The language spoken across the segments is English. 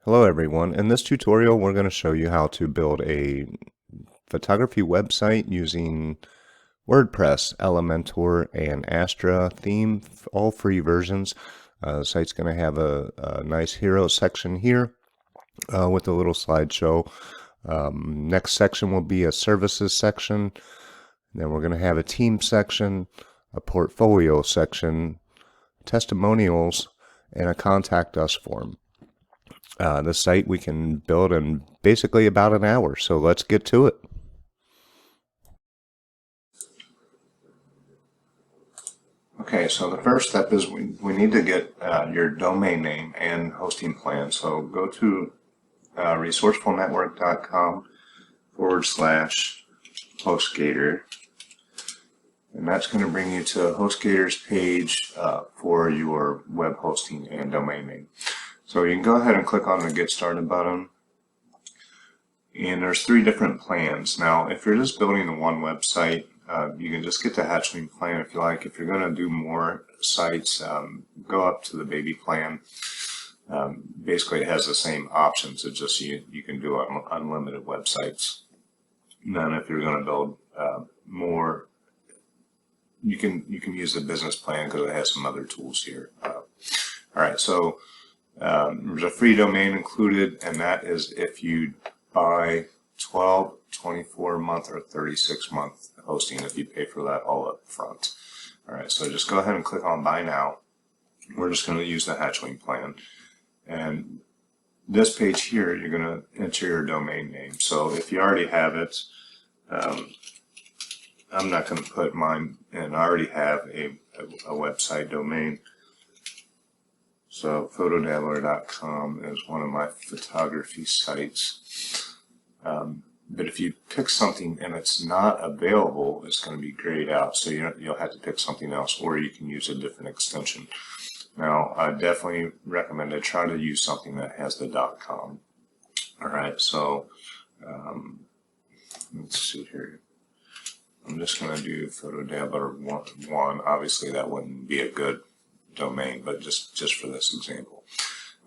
Hello everyone. In this tutorial we're going to show you how to build a photography website using WordPress, Elementor, and Astra theme, all free versions. The site's going to have a nice hero section here with a little slideshow. Next section will be a services section. Then we're going to have a team section, a portfolio section, testimonials, and a contact us form. The site we can build in basically about an hour, so let's get to it. Okay, so the first step is we need to get your domain name and hosting plan. So go to resourcefulnetwork.com/HostGator, and that's going to bring you to HostGator's page for your web hosting and domain name. So you can go ahead and click on the Get Started button. And there's 3 different plans. Now, if you're just building the one website, you can just get the hatchling plan if you like. If you're going to do more sites, go up to the baby plan. Basically, it has the same options. It's just you can do unlimited websites. And then if you're going to build more, you can use the business plan because it has some other tools here. All right, so there's a free domain included, and that is if you buy 12, 24-month, or 36-month hosting, if you pay for that all up front. All right, so just go ahead and click on Buy Now. We're just going to use the hatchling plan. And this page here, you're going to enter your domain name. So if you already have it, I'm not going to put mine in. I already have a website domain. So photodabbler.com is one of my photography sites. But if you pick something and it's not available, it's going to be grayed out. So you'll have to pick something else, or you can use a different extension. Now, I definitely recommend to try to use something that has the .com. All right, so let's see here. I'm just going to do photodabbler1. Obviously, that wouldn't be a good domain, but just for this example.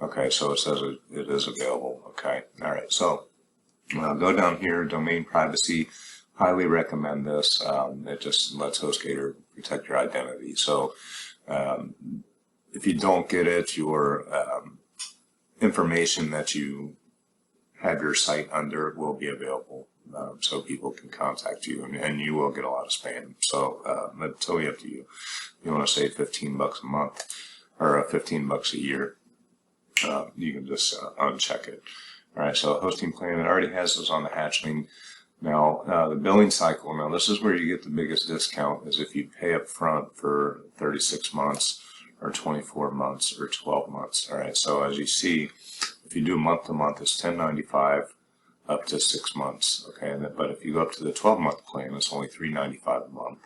Okay, so it says it is available. Okay, all right, so go down here, domain privacy. Highly recommend this. It just lets HostGator protect your identity. So if you don't get it, your information that you have your site under will be available, so people can contact you, and you will get a lot of spam. So it's totally up to you. You want to save $15 a month or $15 a year, you can just uncheck it. All right, so hosting plan, it already has those on the hatchling. Now, the billing cycle, now this is where you get the biggest discount, is if you pay up front for 36 months or 24 months or 12 months. All right, so as you see, if you do month to month, it's $10.95 up to 6 months. Okay, but if you go up to the 12-month plan, it's only $3.95 a month.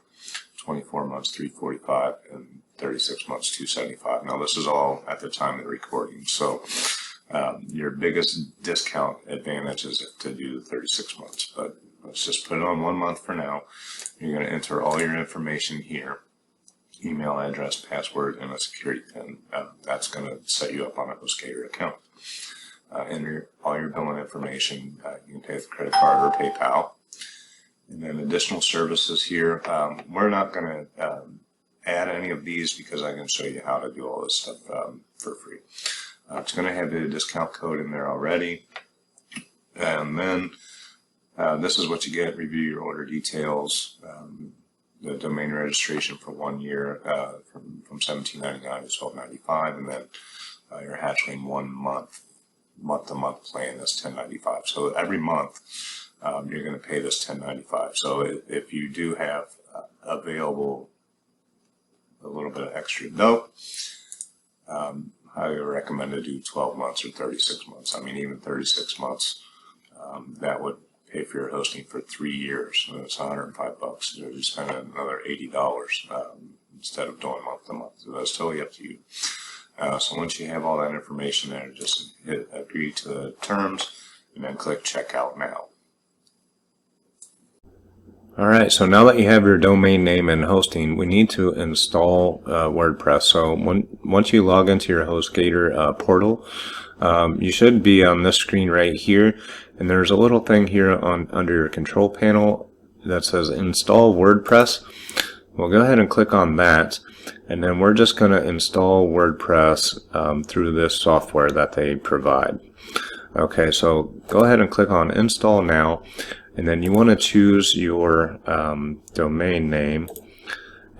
24 months, $345, and 36 months, $275. Now, this is all at the time of the recording. So your biggest discount advantage is to do 36 months. But let's just put it on 1 month for now. You're going to enter all your information here. Email address, password, and a security PIN. That's going to set you up on a HostGator account. Enter all your billing information. You can pay with credit card or PayPal. And then additional services here. We're not going to add any of these because I can show you how to do all this stuff for free. It's going to have the discount code in there already. And then this is what you get. Review your order details. The domain registration for 1 year from $17.99 to $12.95, and then your hatchling 1 month-to-month plan is $10.95. So every month you're going to pay this $10.95. So if you do have available a little bit of extra dough, I recommend to do 12 months or 36 months. I mean, even 36 months, that would pay for your hosting for 3 years. So it's $105. You spend another $80 instead of doing month to month. So that's totally up to you. So once you have all that information there, just hit agree to the terms and then click Checkout Now. Alright, so now that you have your domain name and hosting, we need to install WordPress. So once you log into your HostGator portal, you should be on this screen right here, and there's a little thing here under your control panel that says Install WordPress. We'll go ahead and click on that, and then we're just going to install WordPress through this software that they provide. Okay, so go ahead and click on Install Now. And then you want to choose your domain name,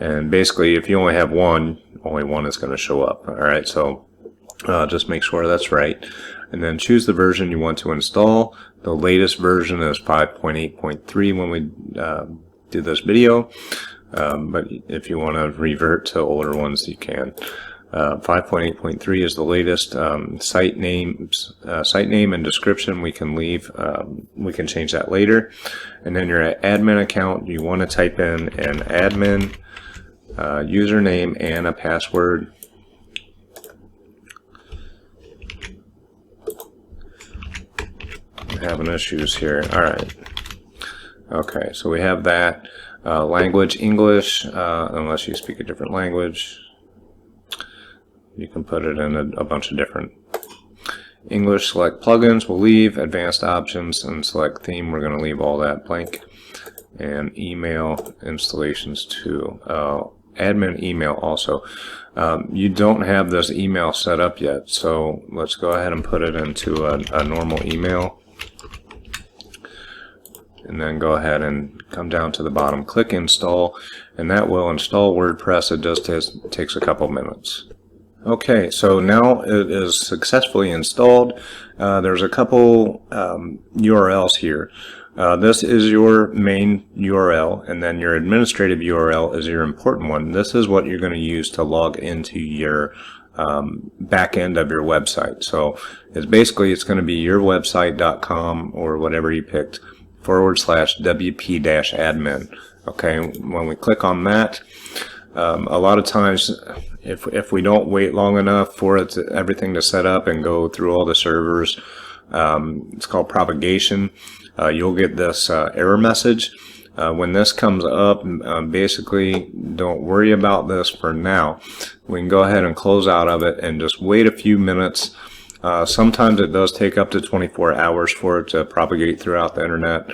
and basically if you only have one, only one is going to show up. Alright, so just make sure that's right, and then choose the version you want to install. The latest version is 5.8.3 when we did this video, but if you want to revert to older ones, you can. 5.8.3 is the latest. Site name and description we can leave. We can change that later. And then your admin account, you want to type in an admin username and a password. I'm having issues here. All right. Okay, so we have that. Language English, unless you speak a different language. You can put it in a bunch of different English. Select plugins, we'll leave. Advanced options, and select theme, we're going to leave all that blank. And email installations too. Admin email also. You don't have this email set up yet, so let's go ahead and put it into a normal email. And then go ahead and come down to the bottom, click install, and that will install WordPress. It just takes a couple minutes. Okay, so now it is successfully installed. There's a couple URLs here. This is your main URL, and then your administrative URL is your important one. This is what you're going to use to log into your back end of your website. So it's going to be yourwebsite.com or whatever you picked /wp-admin. Okay, when we click on that, a lot of times if we don't wait long enough for everything to set up and go through all the servers, it's called propagation, you'll get this error message. When this comes up, basically don't worry about this for now. We can go ahead and close out of it and just wait a few minutes. Sometimes it does take up to 24 hours for it to propagate throughout the internet,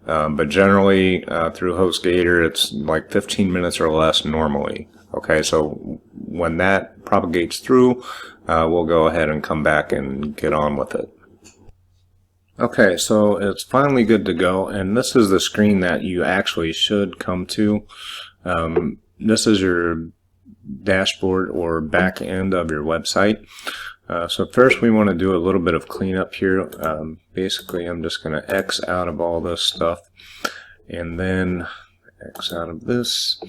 but generally through HostGator it's like 15 minutes or less normally. Okay, so when that propagates through, we'll go ahead and come back and get on with it. Okay, so it's finally good to go, and this is the screen that you actually should come to. This is your dashboard or back end of your website. So first we want to do a little bit of cleanup here. Basically I'm just going to X out of all this stuff, and then X out of this.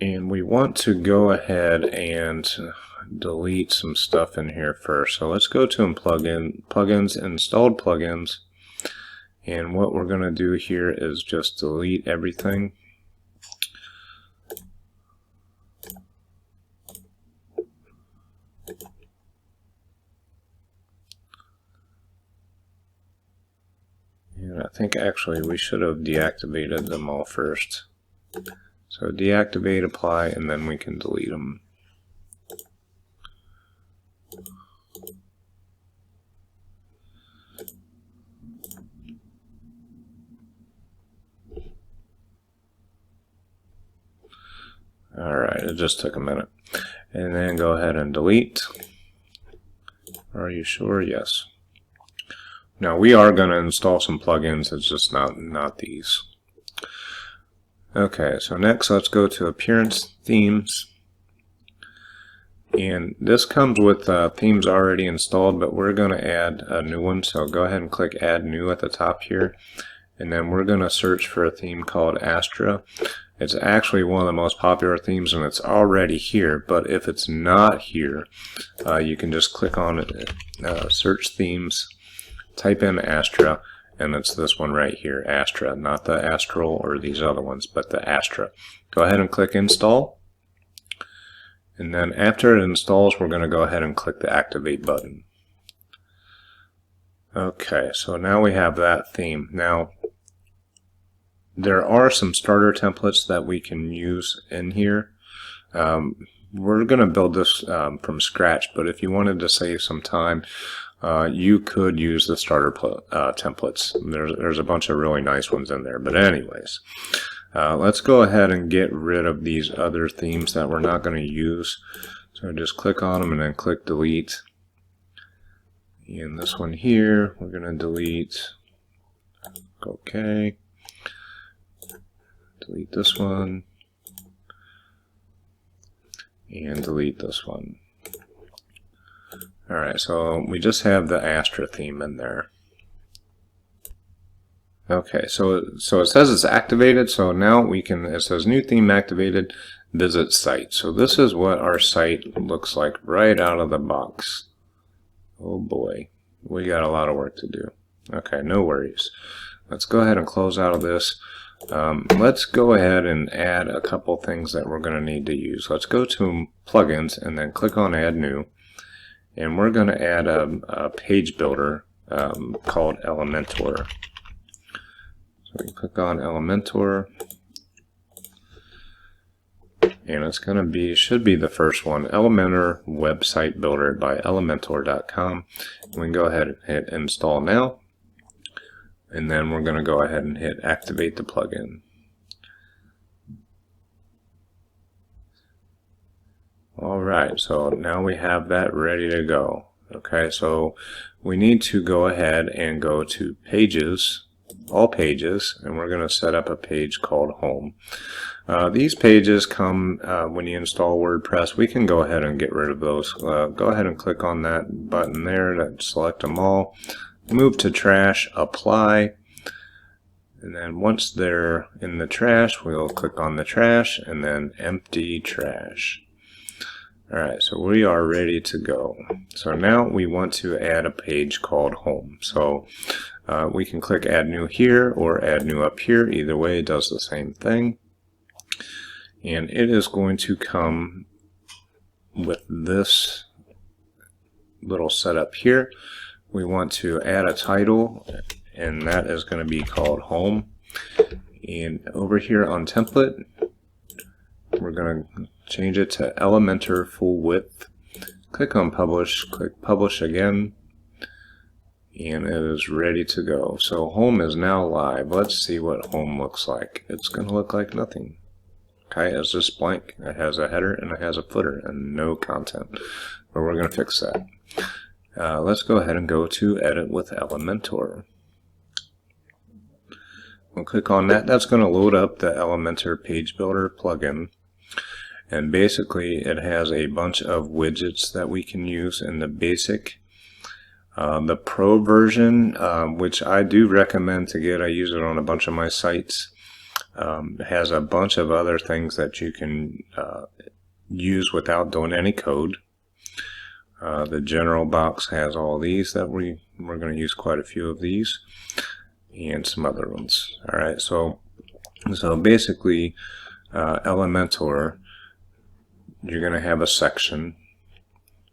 And we want to go ahead and delete some stuff in here first. So let's go to plugins, installed plugins, and what we're going to do here is just delete everything. And I think actually we should have deactivated them all first. So deactivate, apply, and then we can delete them. Alright, it just took a minute. And then go ahead and delete. Are you sure? Yes. Now we are going to install some plugins, it's just not these. Okay, so next let's go to Appearance Themes. And this comes with themes already installed, but we're going to add a new one. So go ahead and click Add New at the top here. And then we're going to search for a theme called Astra. It's actually one of the most popular themes, and it's already here. But if it's not here, you can just click on it, Search Themes, type in Astra, and it's this one right here, Astra, not the Astral or these other ones, but the Astra. Go ahead and click Install, and then after it installs, we're going to go ahead and click the Activate button. Okay, so now we have that theme. Now, there are some starter templates that we can use in here. We're going to build this from scratch, but if you wanted to save some time, you could use the starter templates. There's a bunch of really nice ones in there. But anyways, let's go ahead and get rid of these other themes that we're not going to use. So just click on them and then click delete. And this one here, we're going to delete. Okay. Delete this one. And delete this one. Alright, so we just have the Astra theme in there. Okay, so it says it's activated, so now we can, it says new theme activated, visit site. So this is what our site looks like right out of the box. Oh boy, we got a lot of work to do. Okay, no worries. Let's go ahead and close out of this. Let's go ahead and add a couple things that we're going to need to use. Let's go to plugins and then click on add new. And we're going to add a page builder called Elementor. So we click on Elementor. And it's going to be, should be the first one, Elementor Website Builder by Elementor.com. We can go ahead and hit install now. And then we're going to go ahead and hit activate the plugin. Alright, so now we have that ready to go. Okay, so we need to go ahead and go to pages, all pages, and we're going to set up a page called home. These pages come when you install WordPress. We can go ahead and get rid of those. Go ahead and click on that button there to select them all. Move to trash, apply, and then once they're in the trash, we'll click on the trash and then empty trash. Alright, so we are ready to go. So now we want to add a page called home. So we can click add new here or add new up here. Either way, it does the same thing. And it is going to come with this little setup here. We want to add a title, and that is going to be called home. And over here on template, we're going to change it to Elementor full width. Click on publish, click publish again, and it is ready to go. So home is now live. Let's see what home looks like. It's going to look like nothing. Okay, it's just blank. It has a header and it has a footer and no content. But we're going to fix that. Let's go ahead and go to Edit with Elementor. We'll click on that. That's going to load up the Elementor Page Builder plugin. And basically it has a bunch of widgets that we can use in the basic. The Pro version, which I do recommend to get, I use it on a bunch of my sites, has a bunch of other things that you can use without doing any code. The general box has all these that we're going to use quite a few of these and some other ones. Alright, so basically Elementor, you're going to have a section,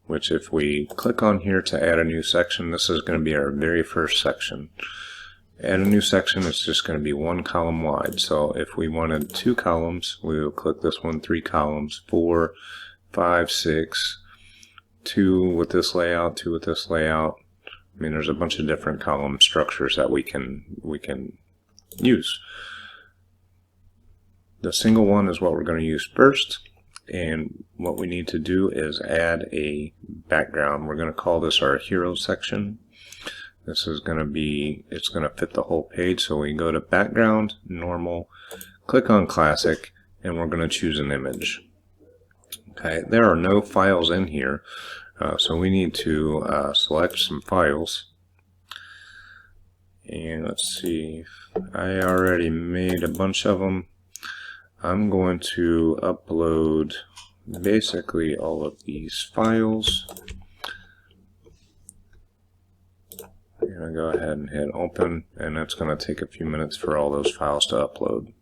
which if we click on here to add a new section, this is going to be our very first section. Add a new section, it's just going to be one column wide. So if we wanted 2 columns, we will click this one, 3 columns, 4, 5, 6, 2 with this layout, 2 with this layout. I mean, there's a bunch of different column structures that we can use. The single one is what we're going to use first, and what we need to do is add a background. We're going to call this our hero section. This is going to be, it's going to fit the whole page, so we go to background, normal, click on classic, and we're going to choose an image. Okay, there are no files in here, so we need to select some files. And let's see, I already made a bunch of them. I'm going to upload basically all of these files. I'm going to go ahead and hit open, and it's going to take a few minutes for all those files to upload.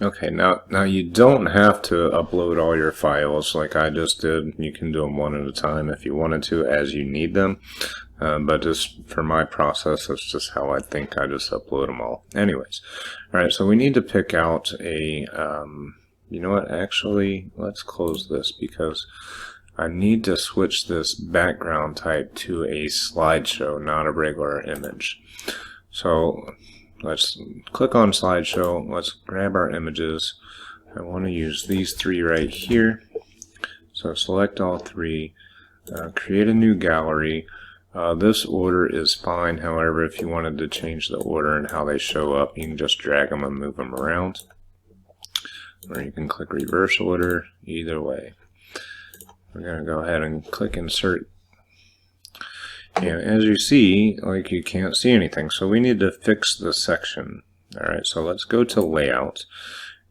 Okay, now you don't have to upload all your files like I just did. You can do them one at a time if you wanted to, as you need them. But just for my process, that's just how I think. I just upload them all. Anyways, all right. So we need to pick out a. You know what? Actually, let's close this because I need to switch this background type to a slideshow, not a regular image. So let's click on slideshow. Let's grab our images. I want to use these three right here. So select all three, create a new gallery. This order is fine. However, if you wanted to change the order and how they show up, you can just drag them and move them around. Or you can click reverse order, either way. We're going to go ahead and click insert. And as you see, like, you can't see anything, so we need to fix the section. Alright, so let's go to layout,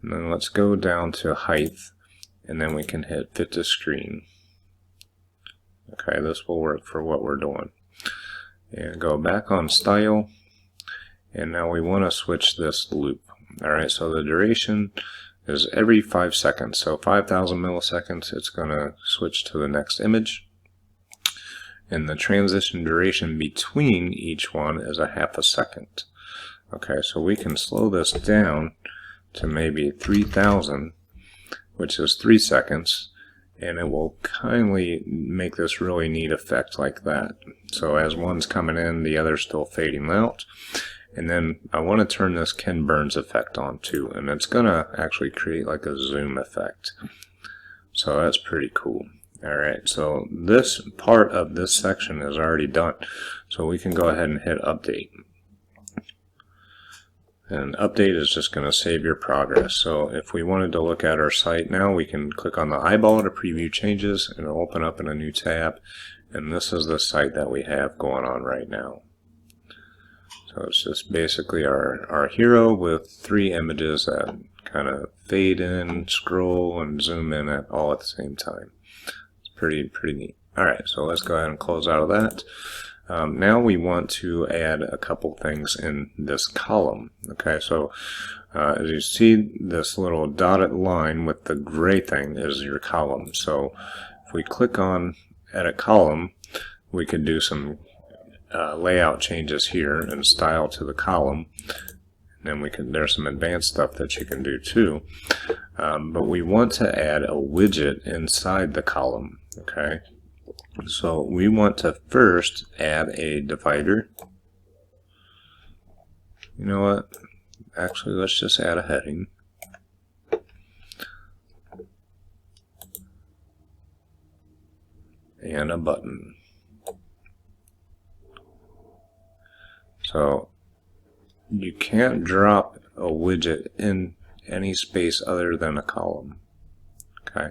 and then let's go down to height, and then we can hit fit to screen. Okay, this will work for what we're doing. And go back on style, and now we want to switch this loop. Alright, so the duration is every 5 seconds, so 5,000 milliseconds it's going to switch to the next image. And the transition duration between each one is a half a second. Okay, so we can slow this down to maybe 3,000, which is 3 seconds, and it will kindly make this really neat effect like that. So as one's coming in, the other's still fading out. And then I want to turn this Ken Burns effect on too, and it's going to actually create like a zoom effect. So that's pretty cool. Alright, so this part of this section is already done. So we can go ahead and hit update. And update is just going to save your progress. So if we wanted to look at our site now, we can click on the eyeball to preview changes and it'll open up in a new tab. And this is the site that we have going on right now. So it's just basically our hero with 3 images that kind of fade in, scroll, and zoom in all at the same time. Pretty neat. Alright, so let's go ahead and close out of that. Now we want to add a couple things in this column. Okay, so as you see, this little dotted line with the gray thing is your column. So if we click on edit column, we could do some layout changes here and style to the column. And then there's some advanced stuff that you can do too. But we want to add a widget inside the column. Okay, so we want to first add a divider. You know what? Actually, let's just add a heading. And a button. So you can't drop a widget in any space other than a column. Okay,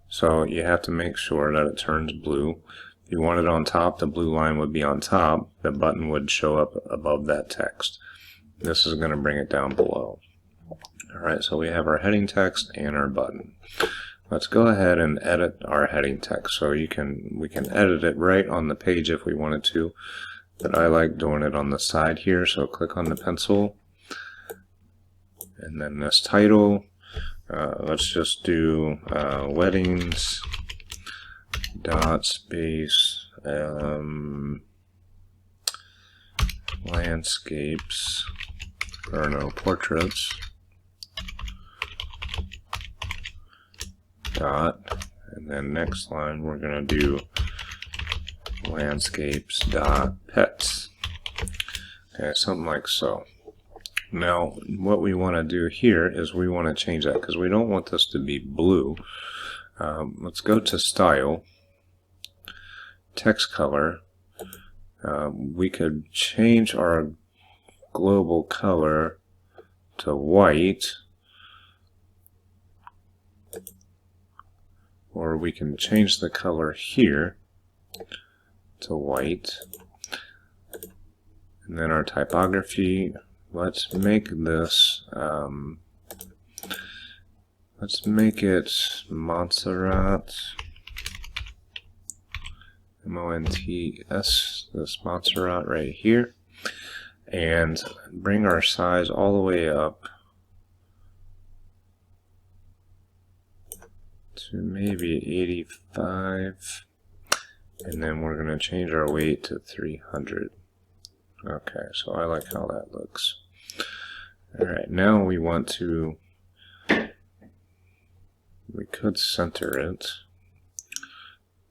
so you have to make sure that it turns blue. If you want it on top, the blue line would be on top. The button would show up above that text. This is going to bring it down below. Alright, so we have our heading text and our button. Let's go ahead and edit our heading text. So we can edit it right on the page if we wanted to. But I like doing it on the side here, so click on the pencil. And then this title, let's just do weddings dot space landscapes, or no, portraits dot, and then next line we're going to do landscapes dot pets. Okay, something like so. Now what we want to do here is we want to change that because we don't want this to be blue. Let's go to style, text color. We could change our global color to white, or we can change the color here to white. And then our typography, let's make this let's make it Montserrat, M-O-N-T-S, this Montserrat right here, and bring our size all the way up to maybe 85. And then we're going to change our weight to 300. Okay, so I like how that looks. Alright, now we want to, we could center it.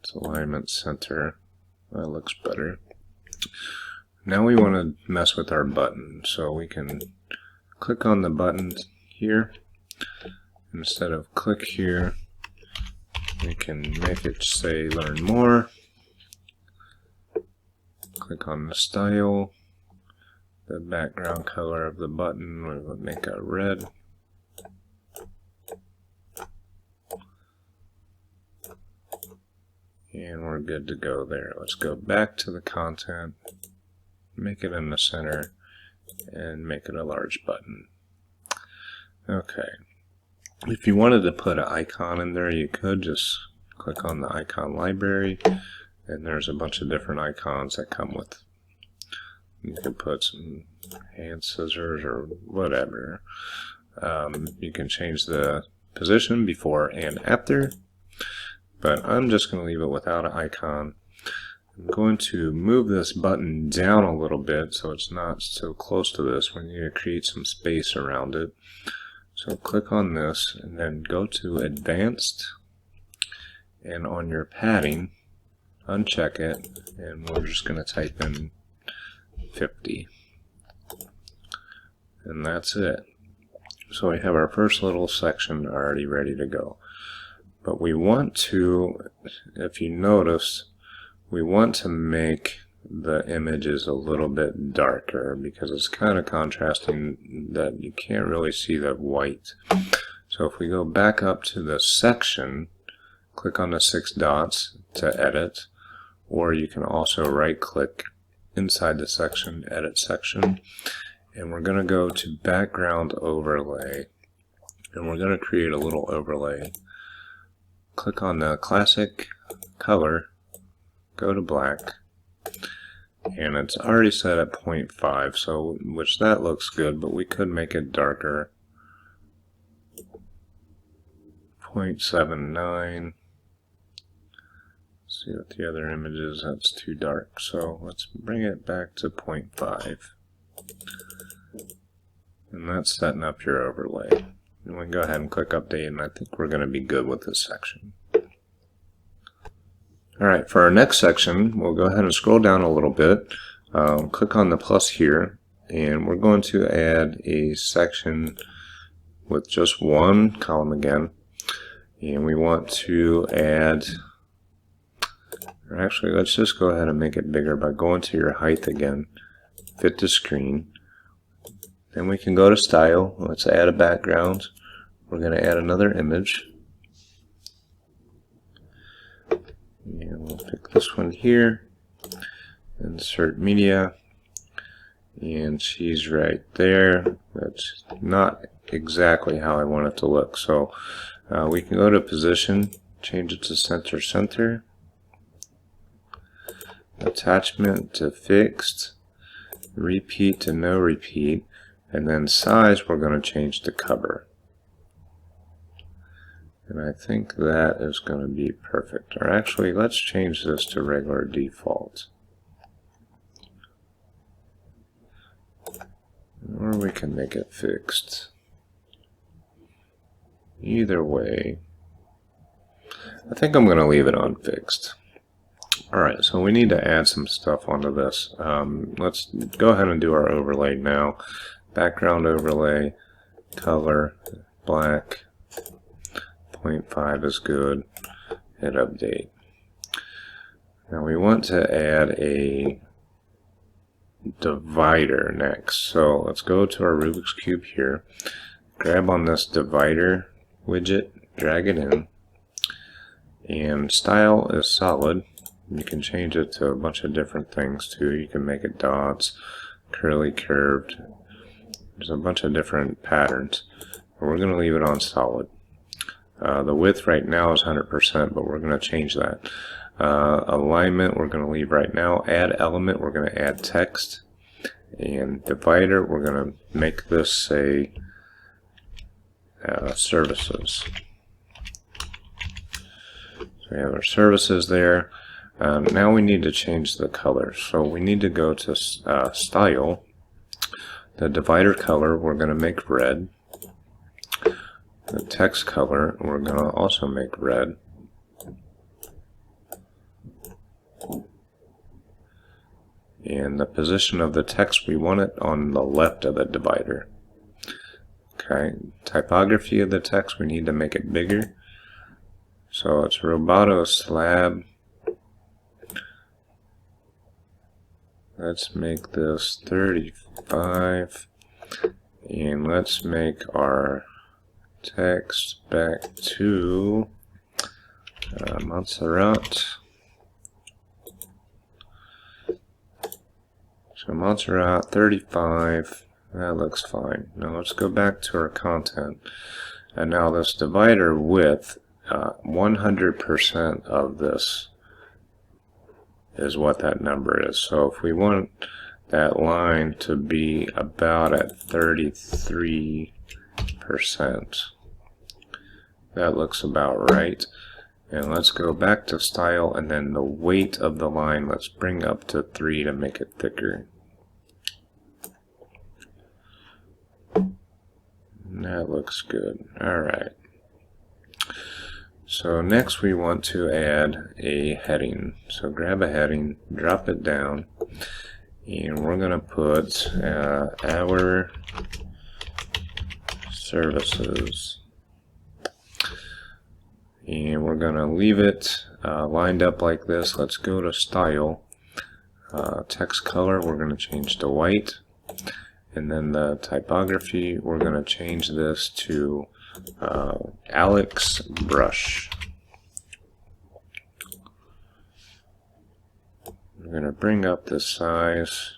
It's alignment center. That looks better. Now we want to mess with our button, so we can click on the button here. Instead of click here, we can make it say learn more. Click on the style. The background color of the button, we will make it red. And we're good to go there. Let's go back to the content, make it in the center, and make it a large button. Okay. If you wanted to put an icon in there, you could just click on the icon library, and there's a bunch of different icons that come with. You can put some hand scissors or whatever. You can change the position before and after, but I'm just going to leave it without an icon. I'm going to move this button down a little bit so it's not so close to this. We need to create some space around it. So click on this and then go to Advanced, and on your padding, uncheck it, and we're just going to type in 50. And that's it. So we have our first little section already ready to go. But we want to, if you notice, we want to make the images a little bit darker because it's kind of contrasting that you can't really see the white. So if we go back up to the section, click on the 6 dots to edit, or you can also right click inside the section, edit section, and we're going to go to background overlay, and we're going to create a little overlay. Click on the classic color, go to black, and it's already set at 0.5, so which that looks good, but we could make it darker. 0.79. See what the other image is, that's too dark, so let's bring it back to 0.5. And that's setting up your overlay. And we can go ahead and click update, and I think we're going to be good with this section. Alright, for our next section, we'll go ahead and scroll down a little bit, click on the plus here, and we're going to add a section with just one column again. And we want to add, or actually let's just go ahead and make it bigger by going to your height again, fit to screen. Then we can go to style, let's add a background. We're going to add another image. And we'll pick this one here, insert media, and she's right there. That's not exactly how I want it to look. So we can go to position, change it to center, attachment to fixed, repeat to no repeat, and then size we're going to change to cover. And I think that is going to be perfect. Or actually, let's change this to regular default. Or we can make it fixed. Either way, I think I'm going to leave it on fixed. Alright, so we need to add some stuff onto this. Let's go ahead and do our overlay now. Background overlay, color, black. 0.5 is good. Hit update. Now we want to add a divider next. So let's go to our Rubik's Cube here. Grab on this divider widget, drag it in, and style is solid. You can change it to a bunch of different things too. You can make it dots, curly, curved. There's a bunch of different patterns. But we're going to leave it on solid. The width right now is 100%, but we're going to change that. Alignment we're going to leave right now. Add element, we're going to add text. And divider, we're going to make this say services. So we have our services there. Now we need to change the color. So we need to go to Style. The divider color we're going to make red. The text color we're going to also make red. And the position of the text, we want it on the left of the divider. Okay, typography of the text, we need to make it bigger. So it's Roboto Slab. Let's make this 35. And let's make our text back to Montserrat. So Montserrat 35, that looks fine. Now let's go back to our content. And now this divider width, 100% of this is what that number is. So if we want that line to be about at 33%, that looks about right. And let's go back to Style, and then the weight of the line, let's bring up to 3 to make it thicker. That looks good. Alright. So next we want to add a heading. So grab a heading, drop it down, and we're going to put our services. And we're going to leave it lined up like this. Let's go to Style. Text color, we're going to change to white. And then the typography, we're going to change this to Alex Brush. We're going to bring up the size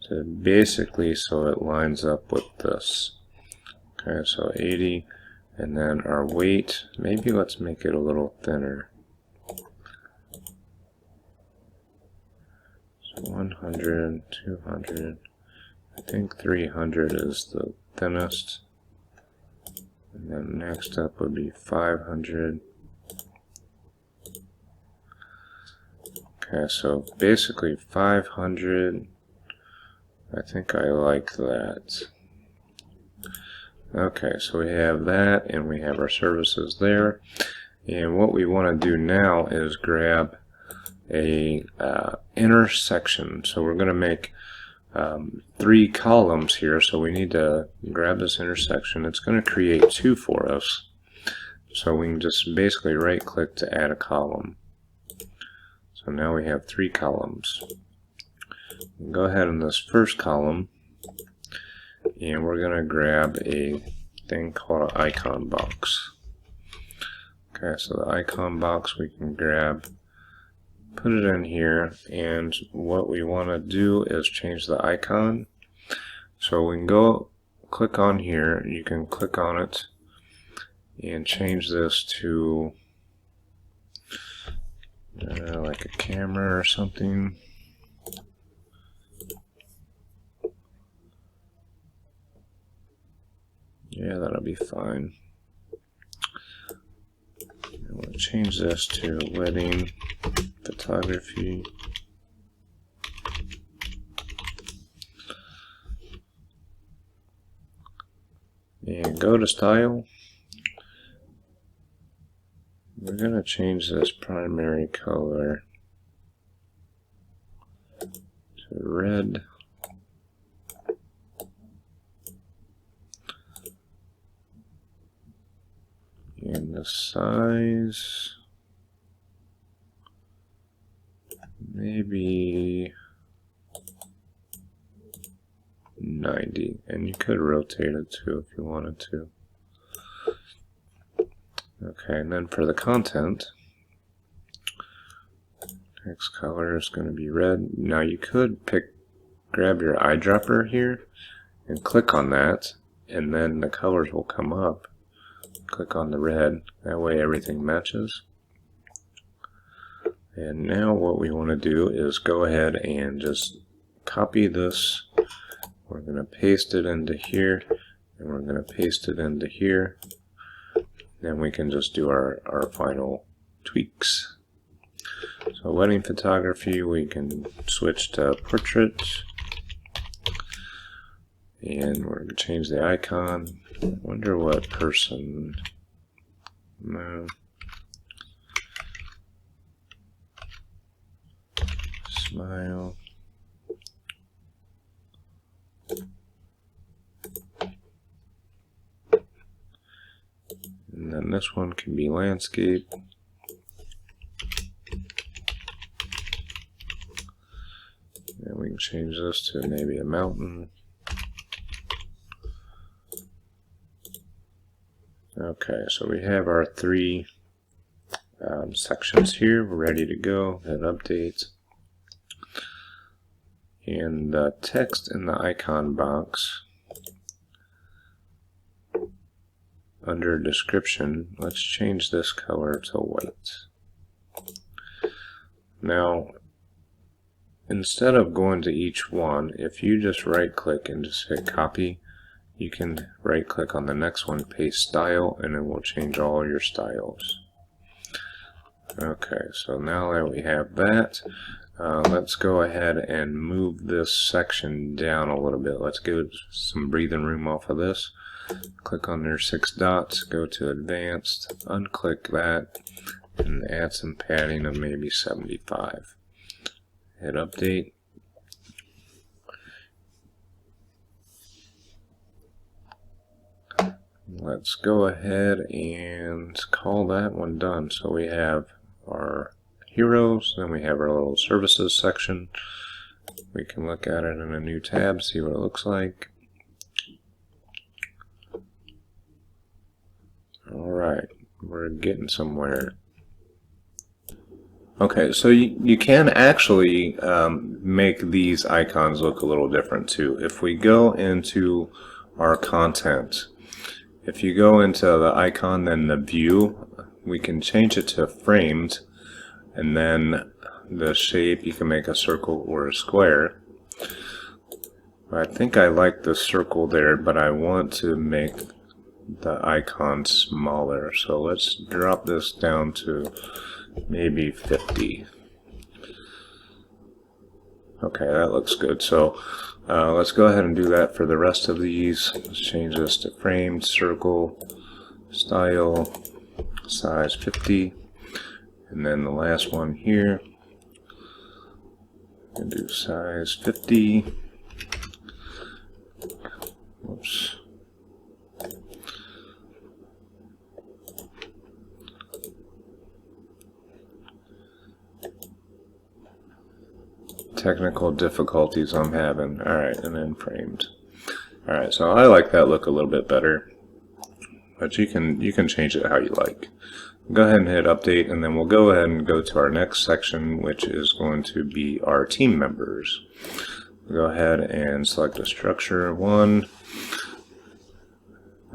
to basically so it lines up with this. Okay, so 80. And then our weight, maybe let's make it a little thinner. So 100, 200. I think 300 is the thinnest. And then next up would be 500. Okay, so basically 500. I think I like that. Okay, so we have that, and we have our services there. And what we want to do now is grab a inner section. So we're going to make 3 columns here, so we need to grab this intersection. It's going to create 2 for us, so we can just basically right click to add a column. So now we have 3 columns. We'll go ahead in this first column, and we're going to grab a thing called an icon box. Okay, so the icon box we can grab, put it in here, and what we want to do is change the icon. So we can go click on here, you can click on it and change this to like a camera or something. Yeah, that'll be fine. And we'll change this to wedding photography. And go to Style. We're going to change this primary color to red. And the size, maybe 90, and you could rotate it too if you wanted to. Okay, and then for the content, text color is going to be red. Now you could grab your eyedropper here and click on that, and then the colors will come up. Click on the red, that way everything matches. And now what we want to do is go ahead and just copy this. We're going to paste it into here, and we're going to paste it into here. Then we can just do our final tweaks. So wedding photography, we can switch to portrait, and we're going to change the icon. I wonder what person. No. Smile. And then this one can be landscape. And we can change this to maybe a mountain. Okay, so we have our three sections here. We're ready to go. Hit update. And the text in the icon box under description, let's change this color to white. Now, instead of going to each one, if you just right click and just hit copy, you can right click on the next one, paste style, and it will change all your styles. Okay, so now that we have that, let's go ahead and move this section down a little bit. Let's give some breathing room off of this. Click on their 6 dots, go to advanced, unclick that, and add some padding of maybe 75. Hit update. Let's go ahead and call that one done. So we have our heroes, then we have our little services section. We can look at it in a new tab, see what it looks like. Alright, we're getting somewhere. Okay, so you can actually make these icons look a little different too. If we go into our content, if you go into the icon, then the view, we can change it to framed, and then the shape, you can make a circle or a square. I think I like the circle there, but I want to make the icon smaller. So let's drop this down to maybe 50. Okay, that looks good. So let's go ahead and do that for the rest of these. Let's change this to framed, circle, style, size 50. And then the last one here, we'll do size 50. Whoops. Technical difficulties I'm having. Alright, and then framed. Alright, so I like that look a little bit better. But you can change it how you like. Go ahead and hit update, and then we'll go ahead and go to our next section, which is going to be our team members. Go ahead and select a structure 1,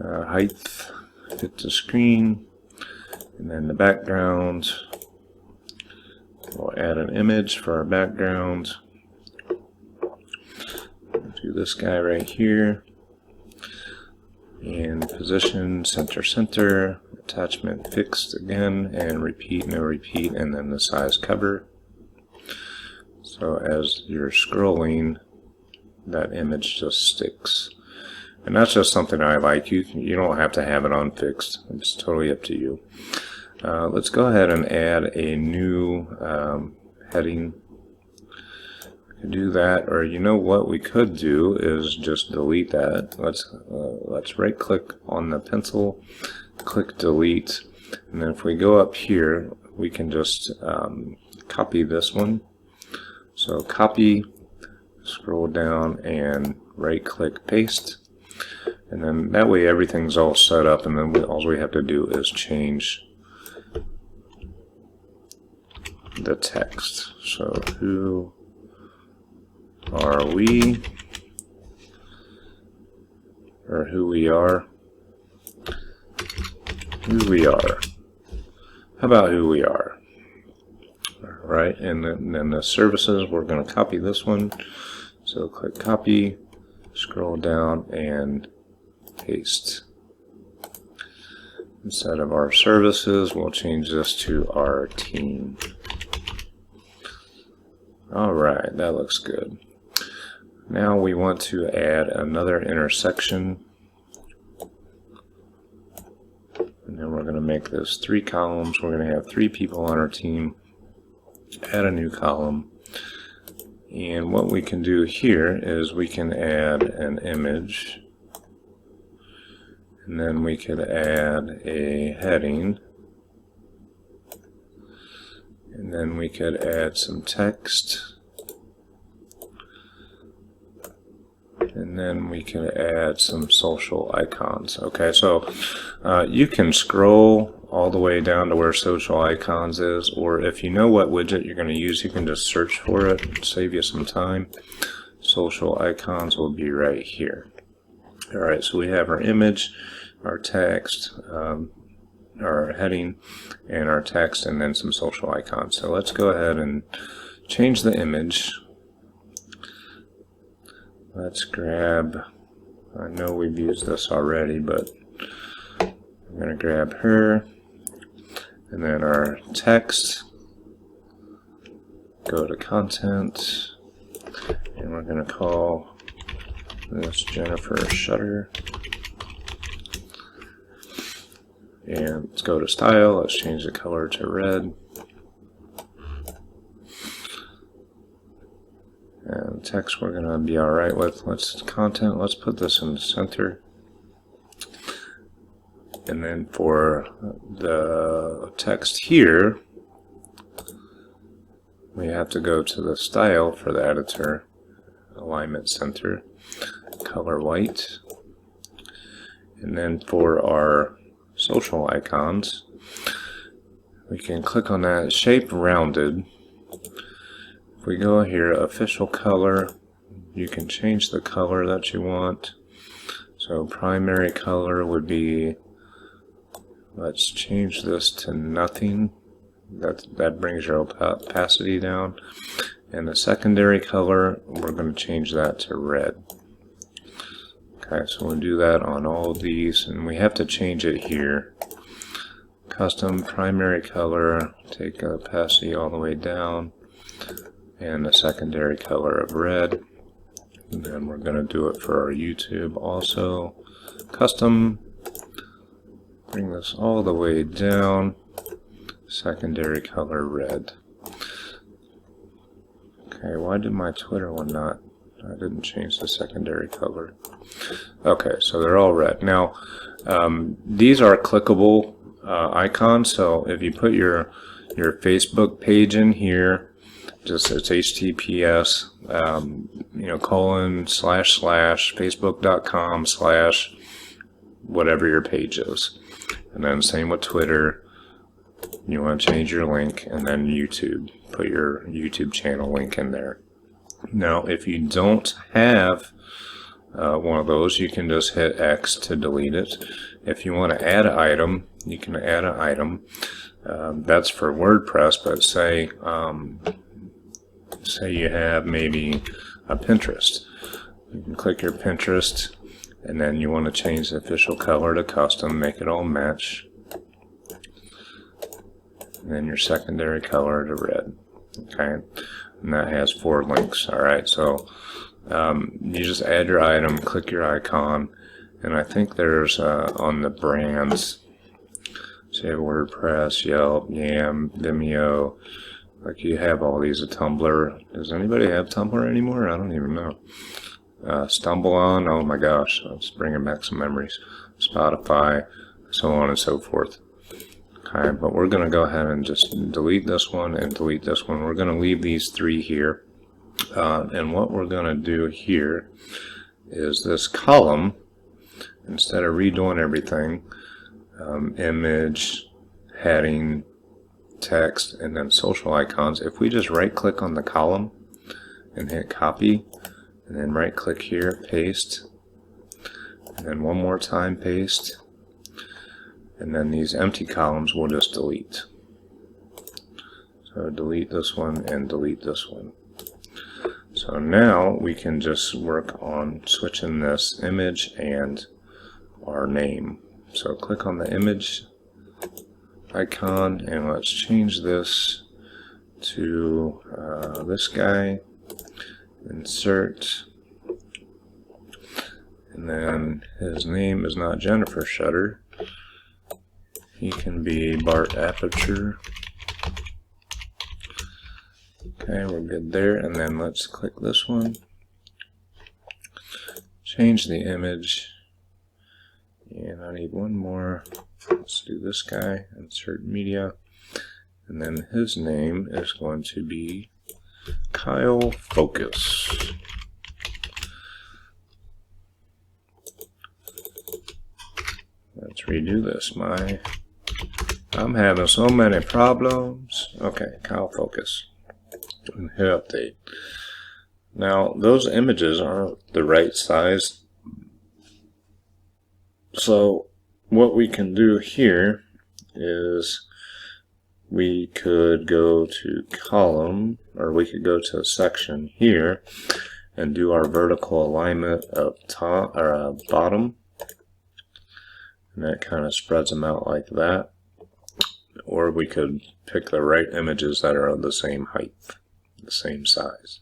height, fit to screen, and then the background. We'll add an image for our background. Do this guy right here. And position, center, attachment fixed again, and repeat, no repeat, and then the size cover. So as you're scrolling, that image just sticks. And that's just something I like. You don't have to have it on fixed. It's totally up to you. Let's go ahead and add a new heading. We can do that, or you know what we could do is just delete that. Let's right click on the pencil, click delete, and then if we go up here, we can just copy this one. So copy, scroll down, and right click paste, and then that way everything's all set up, and then all we have to do is change the text. So who are we, or who we are. Who we are. How about who we are? Alright, and then the services, we're going to copy this one. So click copy, scroll down, and paste. Instead of our services, we'll change this to our team. Alright, that looks good. Now we want to add another intersection. And then we're going to make this 3 columns. We're going to have 3 people on our team. Add a new column. And what we can do here is we can add an image. And then we could add a heading. And then we could add some text. And then we can add some social icons. Okay, so you can scroll all the way down to where social icons is, or if you know what widget you're going to use, you can just search for it, save you some time. Social icons will be right here. Alright, so we have our image, our text, our heading, and our text, and then some social icons. So let's go ahead and change the image. Let's grab, I know we've used this already, but I'm going to grab her, and then our text, go to content, and we're going to call this Jennifer Shutter. And let's go to style, let's change the color to red. And text we're going to be alright with. Let's put this in the center. And then for the text here, we have to go to the style for the editor, alignment center, color white. And then for our social icons, we can click on that shape rounded. If we go here, official color, you can change the color that you want. So primary color would be, let's change this to nothing. That brings your opacity down. And the secondary color, we're going to change that to red. Okay, so we'll do that on all of these, and we have to change it here. Custom primary color, take opacity all the way down, and the secondary color of red. And then we're going to do it for our YouTube also. Custom, bring this all the way down, secondary color red. Okay, why did my Twitter one not? I didn't change the secondary color. Okay, so they're all red. Now, these are clickable icons, so if you put your Facebook page in here, just it's HTTPS, ://facebook.com/ whatever your page is. And then same with Twitter. You want to change your link, and then YouTube. Put your YouTube channel link in there. Now, if you don't have one of those, you can just hit X to delete it. If you want to add an item, you can add an item. That's for WordPress, but say you have maybe a Pinterest. You can click your Pinterest, and then you want to change the official color to custom, make it all match. And then your secondary color to red. Okay, and that has 4 links. Alright, so you just add your item, click your icon, and I think there's on the brands, so you have WordPress, Yelp, Yam, Vimeo, like you have all these at Tumblr. Does anybody have Tumblr anymore? I don't even know. Stumble On, oh my gosh, that's bringing back some memories. Spotify, so on and so forth. Okay, but we're going to go ahead and just delete this one and delete this one. We're going to leave these 3 here. And what we're going to do here is this column, instead of redoing everything, image, heading, text, and then social icons, if we just right click on the column and hit copy, and then right click here, paste, and then one more time paste, and then these empty columns we'll just delete. So delete this one and delete this one. So now we can just work on switching this image and our name. So click on the image icon, and let's change this to this guy. Insert, and then his name is not Jennifer Shutter. He can be Bart Aperture. Okay, we're good there, and then let's click this one. Change the image, and I need one more. Let's do this guy, insert media, and then his name is going to be Kyle Focus. Let's redo this. I'm having so many problems. Okay, Kyle Focus. And hit update. Now, those images aren't the right size. So, what we can do here is we could go to column, or we could go to section here and do our vertical alignment up top or bottom, and that kind of spreads them out like that. Or we could pick the right images that are of the same height, the same size.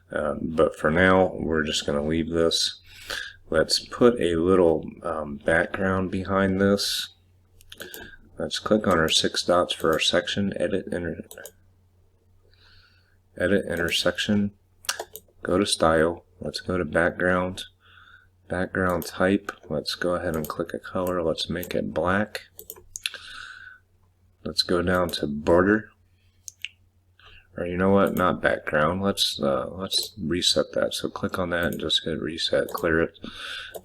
But for now, we're just going to leave this. Let's put a little background behind this. Let's click on our 6 dots for our section, edit intersection, go to style, let's go to background type, let's go ahead and click a color, let's make it black. Let's go down to border, or you know what, not background, let's reset that. So click on that and just hit reset, clear it.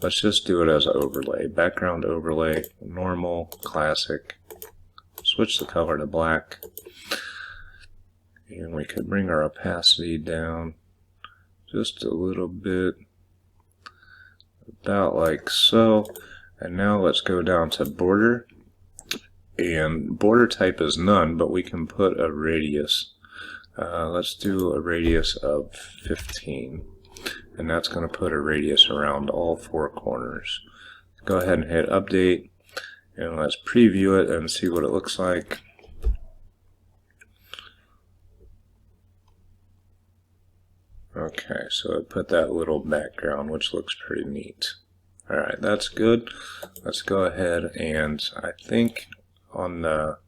Let's just do it as an overlay, background overlay, normal, classic. Switch the color to black, and we could bring our opacity down just a little bit, about like so. And now let's go down to border, and border type is none, but we can put a radius. Let's do a radius of 15, and that's going to put a radius around all 4 corners. Go ahead and hit update, and let's preview it and see what it looks like. Okay, so it put that little background, which looks pretty neat. Alright, that's good. Let's go ahead, and I think on the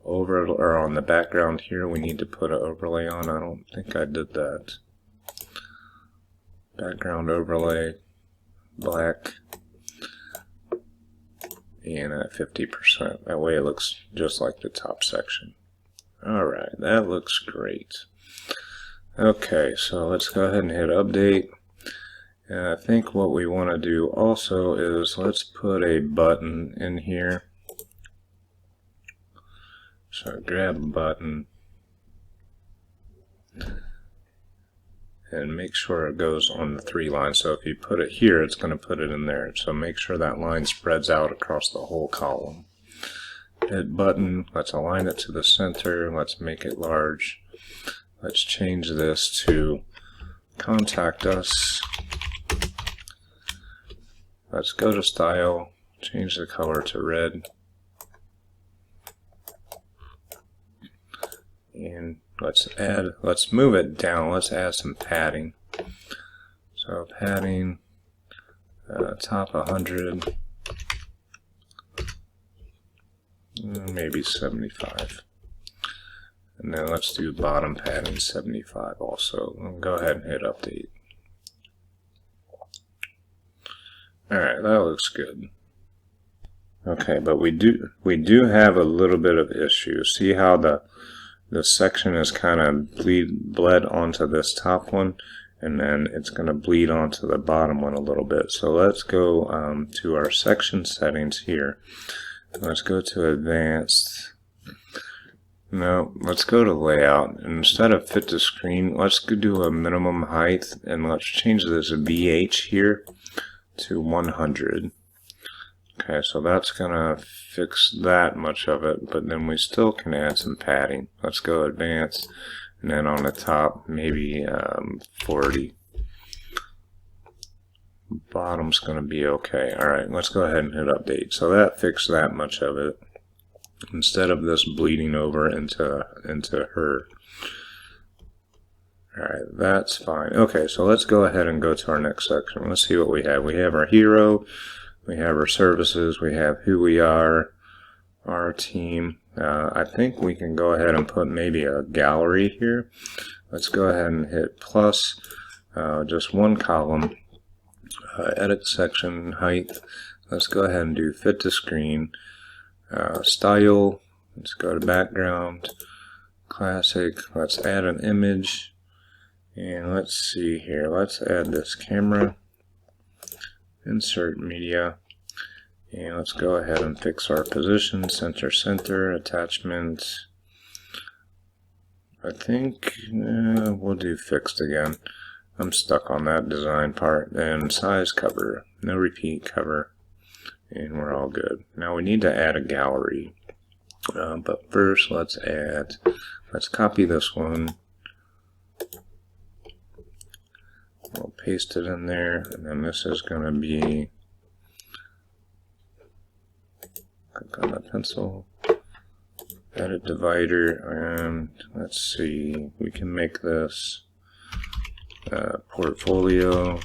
on the background here we need to put an overlay on. I don't think I did that. Background overlay, black, and at 50%. That way it looks just like the top section. Alright, that looks great. Okay, so let's go ahead and hit update. And I think what we want to do also is let's put a button in here. So grab a button and make sure it goes on the 3 lines. So if you put it here, it's going to put it in there. So make sure that line spreads out across the whole column. Hit button, let's align it to the center, let's make it large. Let's change this to contact us. Let's go to style, change the color to red. And let's move it down, let's add some padding. So padding, top 100, maybe 75. And then let's do bottom padding 75 also. And go ahead and hit update. Alright, that looks good. Okay, but we do have a little bit of issue. See how the section is kind of bled onto this top one, and then it's going to bleed onto the bottom one a little bit. So let's go to our section settings here. Let's go to advanced. No, let's go to layout, and instead of fit to screen, let's do a minimum height, and let's change this VH here to 100. Okay, so that's gonna fix that much of it, but then we still can add some padding. Let's go advanced, and then on the top maybe 40. Bottom's gonna be okay. Alright, let's go ahead and hit update. So that fixed that much of it. instead of this bleeding over into her. Alright, that's fine. Okay, so let's go ahead and go to our next section. Let's see what we have. We have our hero, we have our services, we have who we are, our team. I think we can go ahead and put maybe a gallery here. Let's go ahead and hit plus, just one column, edit section, height. Let's go ahead and do fit to screen, style. Let's go to background, classic. Let's add an image. And let's see here, let's add this camera, insert media, and let's go ahead and fix our position, center, attachment. I think we'll do fixed again. I'm stuck on that design part. And size cover, no repeat cover, and we're all good. Now we need to add a gallery, but first let's copy this one. We'll paste it in there, and then this is going to be, click on the pencil, edit divider, and let's see, we can make this portfolio.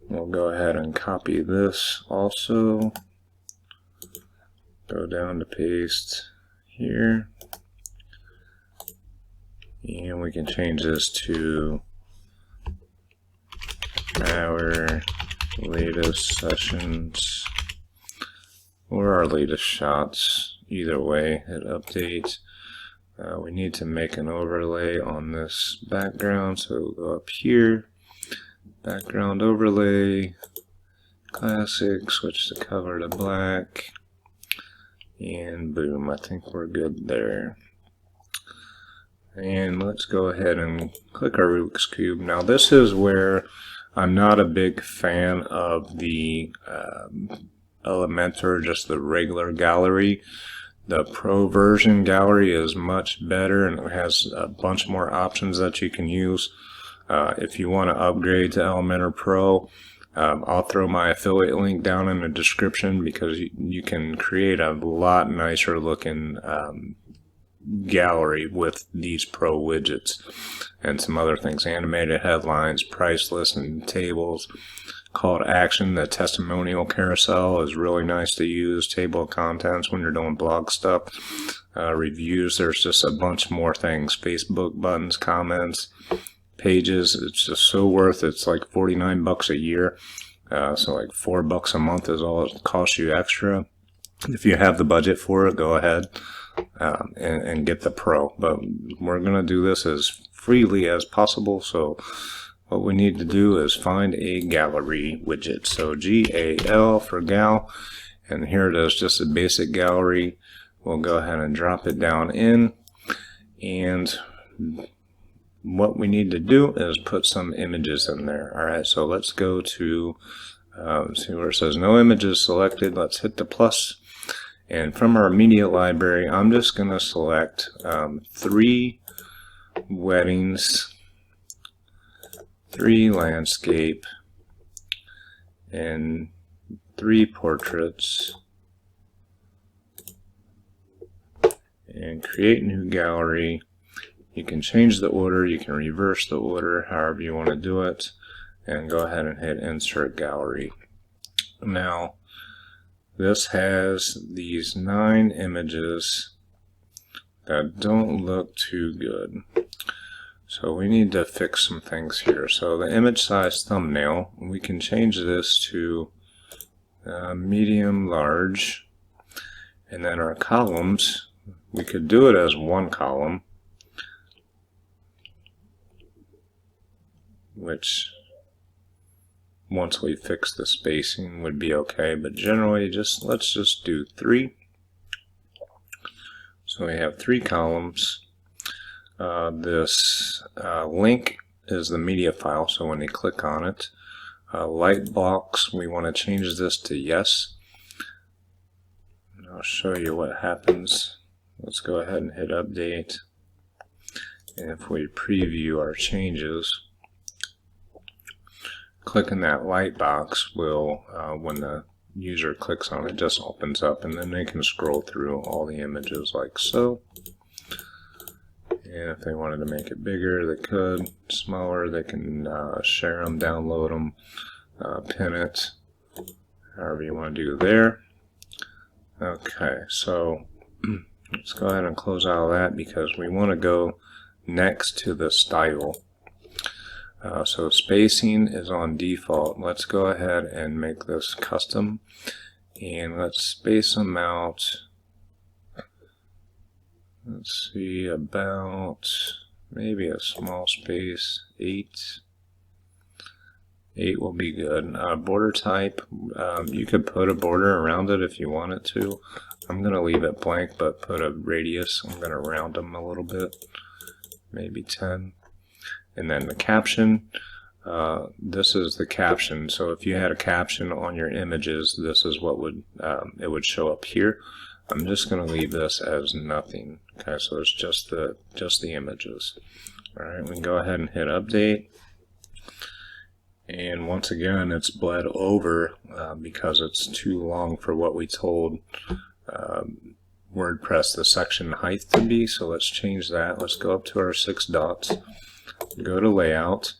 We'll go ahead and copy this also, go down to paste here. And we can change this to our latest sessions or our latest shots. Either way, hit update. We need to make an overlay on this background, so we'll go up here, background overlay, classic, switch the color to black, and boom, I think we're good there. And let's go ahead and click our Rubik's Cube. Now this is where I'm not a big fan of the Elementor, just the regular gallery. The Pro version gallery is much better, and it has a bunch more options that you can use. If you want to upgrade to Elementor Pro, I'll throw my affiliate link down in the description, because you can create a lot nicer looking gallery with these Pro widgets and some other things. Animated headlines, price lists and tables, call to action. The testimonial carousel is really nice to use. Table of contents when you're doing blog stuff. Reviews, there's just a bunch more things. Facebook buttons, comments, pages. It's just so worth it. It's like 49 bucks a year, so like $4 a month is all it costs you extra. If you have the budget for it, go ahead and get the Pro, but we're going to do this as freely as possible. So what we need to do is find a gallery widget. So GAL for gal, and here it is, just a basic gallery. We'll go ahead and drop it down in, and what we need to do is put some images in there. Alright, so let's go to see where it says no images selected. Let's hit the plus. And from our media library, I'm just going to select 3 weddings, 3 landscape, and 3 portraits. And create new gallery. You can change the order, you can reverse the order, however you want to do it. And go ahead and hit insert gallery. Now, this has these 9 images that don't look too good. So we need to fix some things here. So the image size thumbnail, we can change this to medium large. And then our columns, we could do it as 1 column, which once we fix the spacing would be okay, but generally let's just do 3. So we have 3 columns. This link is the media file, so when you click on it, light box, we want to change this to yes. And I'll show you what happens. Let's go ahead and hit update, and if we preview our changes, clicking that light box will, when the user clicks on it, it just opens up, and then they can scroll through all the images like so. And if they wanted to make it bigger, they could. Smaller, they can share them, download them, pin it, however you want to do there. Okay, so let's go ahead and close out of that because we want to go next to the style. So spacing is on default. Let's go ahead and make this custom, and let's space them out. Let's see, about maybe a small space, 8. 8 will be good. Border type, you could put a border around it if you wanted to. I'm going to leave it blank, but put a radius. I'm going to round them a little bit, maybe 10. And then the caption, this is the caption. So if you had a caption on your images, this is what would it would show up here. I'm just going to leave this as nothing. Okay, so it's just the images. All right, we can go ahead and hit update. And once again, it's bled over because it's too long for what we told WordPress the section height to be. So let's change that. Let's go up to our 6 dots, go to layout,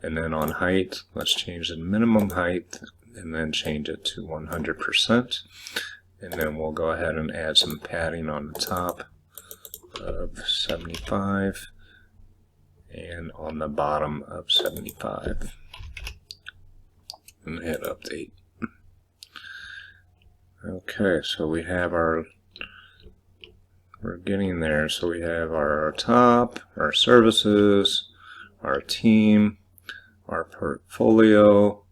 and then on height, let's change the minimum height and then change it to 100%. And then we'll go ahead and add some padding on the top of 75 and on the bottom of 75. And hit update. Okay, so we have we're getting there. So we have our top, our services, our team, our portfolio,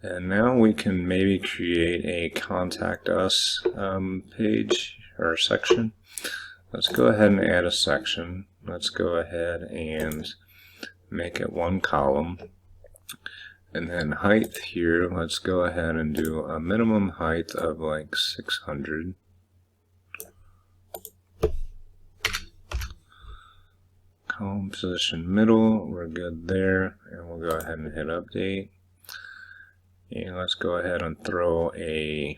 and now we can maybe create a contact us page or section. Let's go ahead and add a section. Let's go ahead and make it 1 column. And then height here, let's go ahead and do a minimum height of like 600. Column position middle, we're good there. And we'll go ahead and hit update. And let's go ahead and throw a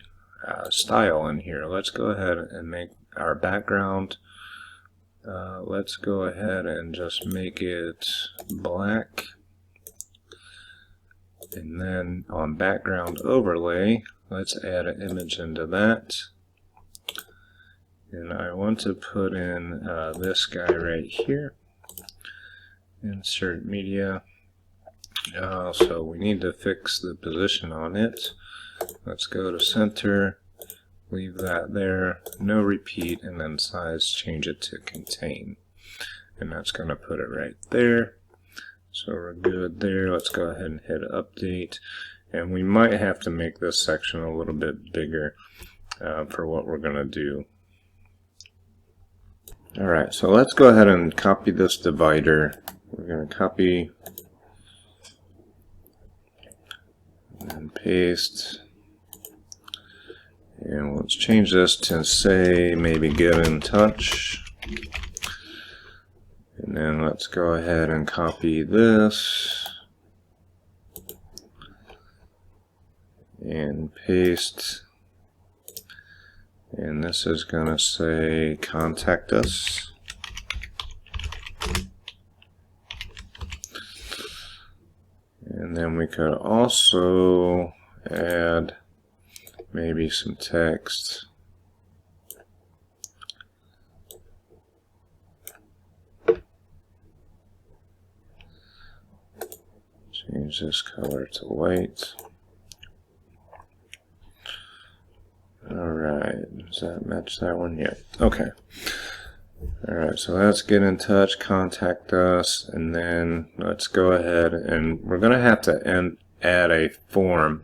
style in here. Let's go ahead and make our background. Let's go ahead and just make it black. And then on background overlay, let's add an image into that. And I want to put in this guy right here. Insert media. So we need to fix the position on it. Let's go to center, leave that there, no repeat, and then size, change it to contain. And that's going to put it right there. So we're good there. Let's go ahead and hit update. And we might have to make this section a little bit bigger for what we're going to do. Alright, so let's go ahead and copy this divider. We're going to copy and paste. And let's change this to say maybe get in touch. And then let's go ahead and copy this and paste. And this is going to say contact us. And then we could also add maybe some text. Change this color to white. Alright, does that match that one? Yeah. Okay. Alright, so let's get in touch, contact us, and then let's go ahead and we're going to have to add a form.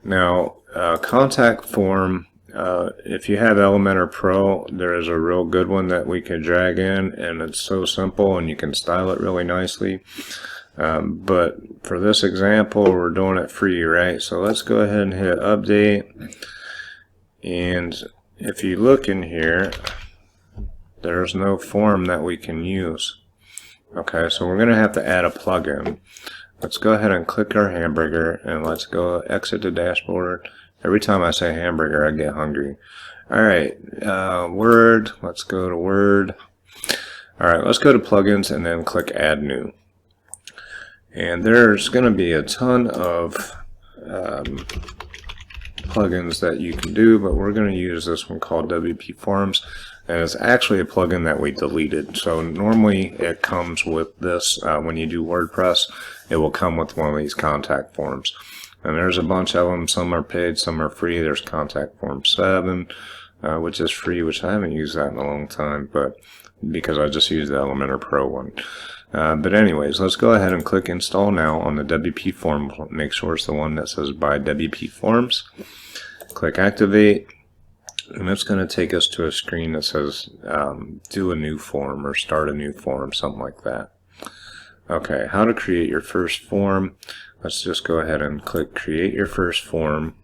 Now, contact form, if you have Elementor Pro, there is a real good one that we can drag in, and it's so simple and you can style it really nicely. But for this example, we're doing it free, right? So let's go ahead and hit update. And if you look in here, there's no form that we can use. Okay, so we're going to have to add a plugin. Let's go ahead and click our hamburger and let's go exit the dashboard, Every time I say hamburger, I get hungry. Alright, Word. Let's go to Word. Alright, let's go to plugins and then click Add New. And there's going to be a ton of plugins that you can do, but we're going to use this one called WP Forms, and it's actually a plugin that we deleted. So normally it comes with this. When you do WordPress, it will come with one of these contact forms, and there's a bunch of them. Some are paid, some are free. There's contact form 7, which is free, which I haven't used that in a long time, but because I just used the Elementor Pro one. But anyways, let's go ahead and click Install Now on the WP form. Make sure it's the one that says Buy WP Forms. Click Activate, and it's going to take us to a screen that says Do a new form or Start a new form, something like that. Okay, how to create your first form. Let's just go ahead and click Create Your First Form.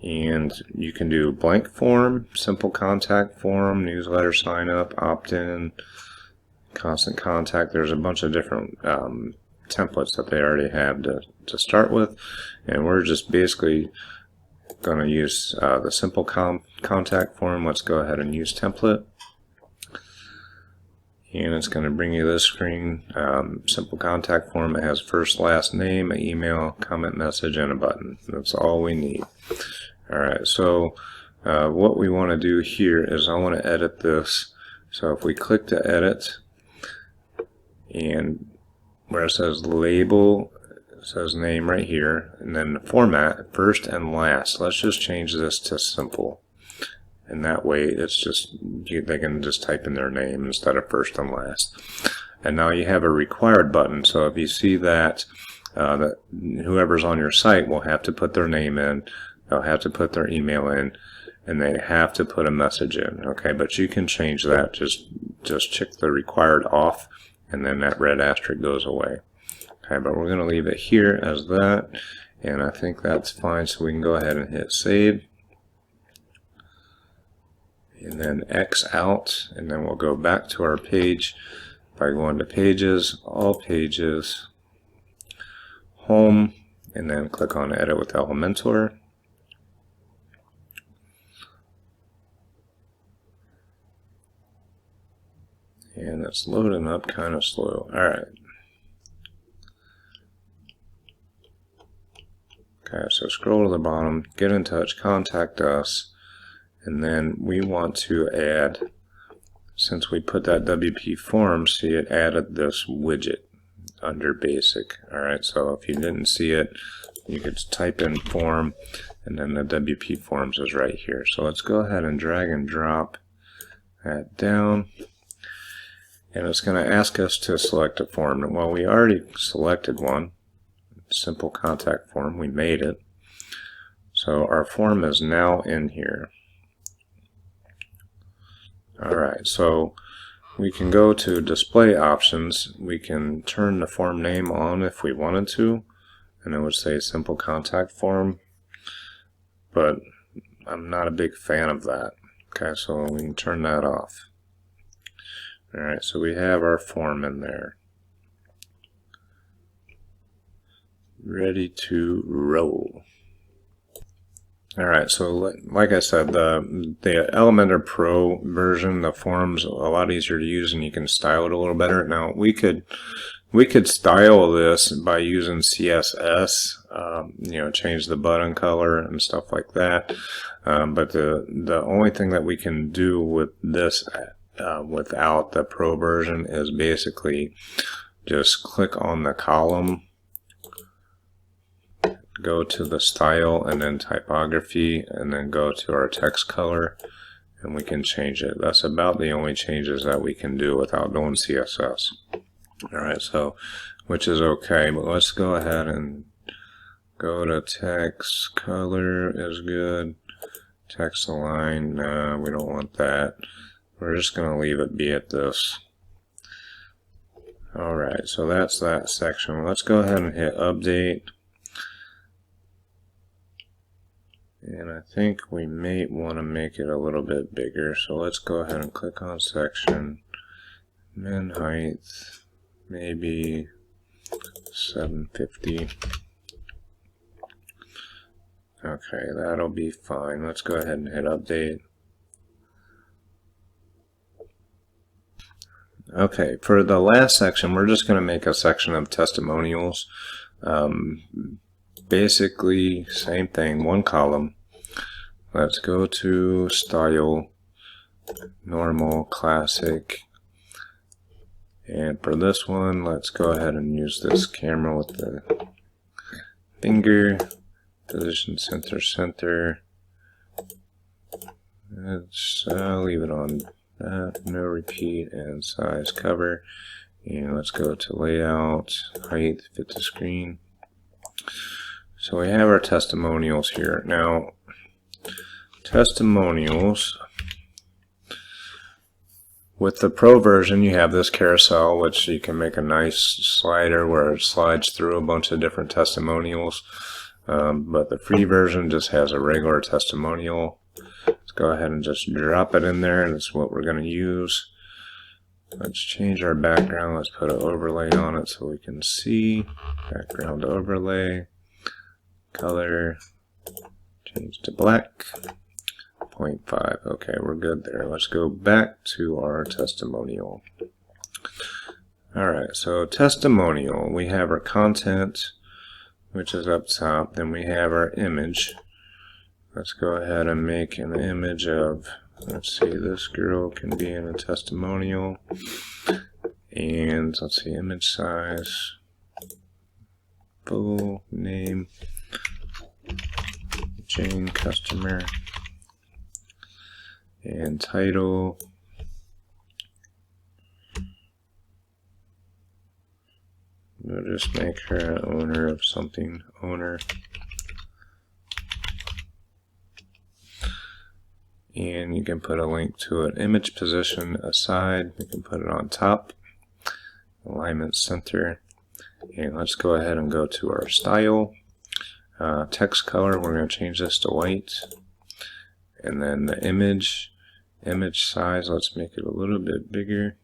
And you can do blank form, simple contact form, newsletter sign up, opt-in, constant contact. There's a bunch of different templates that they already have to start with, and we're just basically going to use the simple contact form. Let's go ahead and use template, and it's going to bring you this screen. Simple contact form. It has first, last name, an email, comment message, and a button. That's all we need. Alright, so what we want to do here is I want to edit this. So if we click to edit, and where it says label, it says name right here, and then the format, first and last. Let's just change this to simple. And that way it's just, they can just type in their name instead of first and last. And now you have a required button. So if you see that, that whoever's on your site will have to put their name in, they'll have to put their email in, and they have to put a message in. Okay, but you can change that. Just check the required off, and then that red asterisk goes away. Okay, but we're going to leave it here as that, and I think that's fine, so we can go ahead and hit save, and then X out, and then we'll go back to our page by going to Pages, All Pages, Home, and then click on Edit with Elementor. And it's loading up kind of slow. Alright. Okay, so scroll to the bottom, get in touch, contact us, and then we want to add, since we put that WP form, see it added this widget under basic. Alright, so if you didn't see it, you could type in form, and then the WP forms is right here. So let's go ahead and drag and drop that down. And it's going to ask us to select a form. Well, we already selected one, simple contact form. We made it. So our form is now in here. Alright, so we can go to display options. We can turn the form name on if we wanted to, and it would say simple contact form, but I'm not a big fan of that. Okay, so we can turn that off. Alright, so we have our form in there. Ready to roll. Alright, so like I said, the Elementor Pro version, the form's a lot easier to use and you can style it a little better. Now, we could style this by using CSS, you know, change the button color and stuff like that. But the only thing that we can do with this without the Pro version is basically just click on the column, go to the style and then typography, and then go to our text color, and we can change it. That's about the only changes that we can do without doing CSS. Alright, so which is okay, but let's go ahead and go to text color is good, text align, nah, we don't want that. We're just going to leave it be at this. Alright, so that's that section. Let's go ahead and hit update. And I think we may want to make it a little bit bigger. So let's go ahead and click on section. Min height, maybe 750. Okay, that'll be fine. Let's go ahead and hit update. Okay, for the last section, we're just going to make a section of testimonials. Basically, same thing, one column. Let's go to Style, Normal, Classic. And for this one, let's go ahead and use this camera with the finger. Position center, center. Let's leave it on that, no repeat, and size cover. And let's go to layout, height, fit to screen. So we have our testimonials here. Now, testimonials, with the Pro version, you have this carousel, which you can make a nice slider where it slides through a bunch of different testimonials. But the free version just has a regular testimonial. Let's go ahead and just drop it in there, and it's what we're going to use. Let's change our background. Let's put an overlay on it so we can see. Background overlay. Color. Change to black. 0.5. Okay, we're good there. Let's go back to our testimonial. Alright, so testimonial. We have our content, which is up top. Then we have our image. Let's go ahead and make an image of, let's see, this girl can be in a testimonial. And let's see, image size, full name, Jane customer, and title. We'll just make her an owner of something, owner. And you can put a link to an image position aside. You can put it on top. Alignment center. And let's go ahead and go to our style. Text color, we're going to change this to white. And then the image size, let's make it a little bit bigger.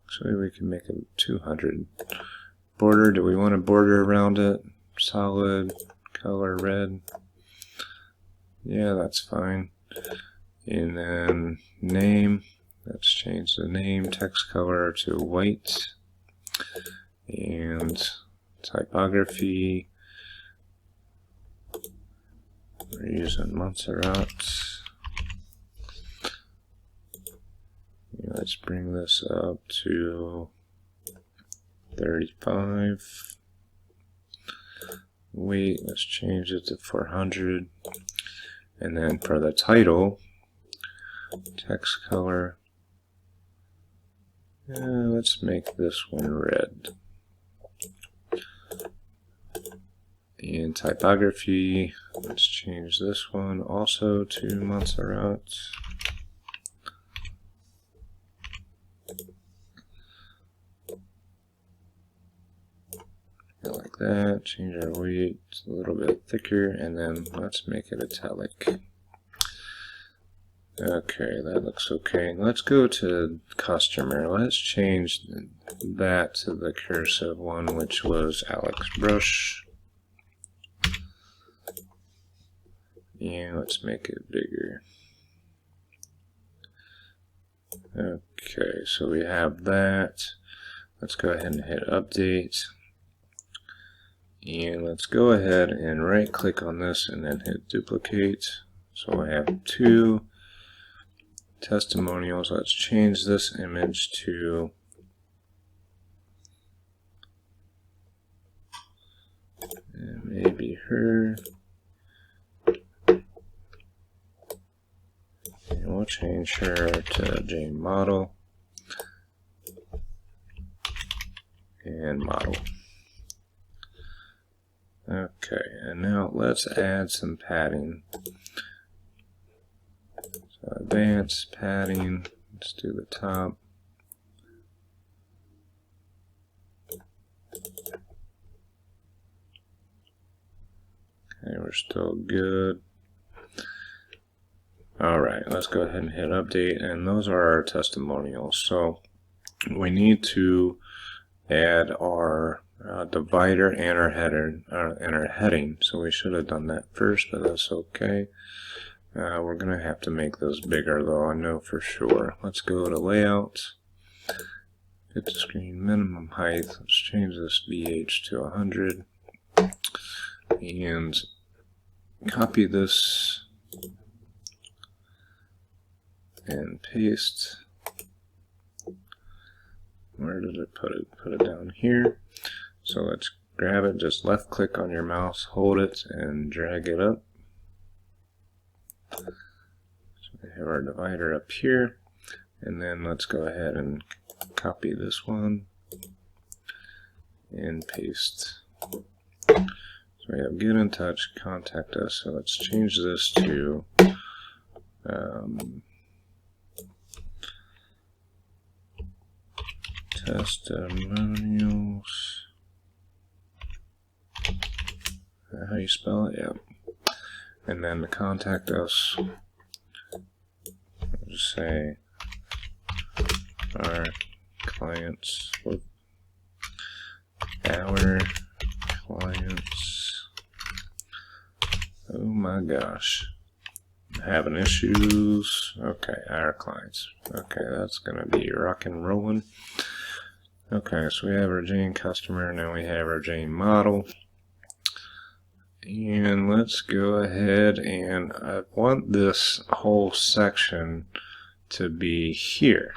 Actually, we can make it 200. Border, do we want a border around it? Solid, color red. Yeah, that's fine. And then name, let's change the name text color to white. And typography, we're using Montserrat. Let's bring this up to 35. Weight, let's change it to 400. And then for the title, text color, let's make this one red. And typography, let's change this one also to Montserrat. Like that, change our weight a little bit thicker, and then let's make it italic. Okay, that looks okay. Let's go to customer. Let's change that to the cursive one, which was Alex Brush. And let's make it bigger. Okay, so we have that. Let's go ahead and hit update. And let's go ahead and right click on this and then hit duplicate. So I have two testimonials. Let's change this image to maybe her. And we'll change her to Jane Model and Model. Okay, and now let's add some padding. So advanced padding, let's do the top. Okay, we're still good. Alright, let's go ahead and hit update, and those are our testimonials. So we need to add our divider and our header and our heading. So we should have done that first, but that's okay. We're going to have to make those bigger though, I know for sure. Let's go to layout, hit the screen, minimum height. Let's change this BH to 100 and copy this and paste. Where did it put it? Put it down here. So let's grab it, just left click on your mouse, hold it, and drag it up. So we have our divider up here, and then let's go ahead and copy this one and paste. So we have get in touch, contact us. So let's change this to Testimonials. Is that how you spell it? Yep. And then to contact us, I'll just say our clients. Oh my gosh. Having issues. Okay, our clients. Okay, that's gonna be rock and rolling. Okay, so we have our Jane customer, now we have our Jane model. And let's go ahead and I want this whole section to be here.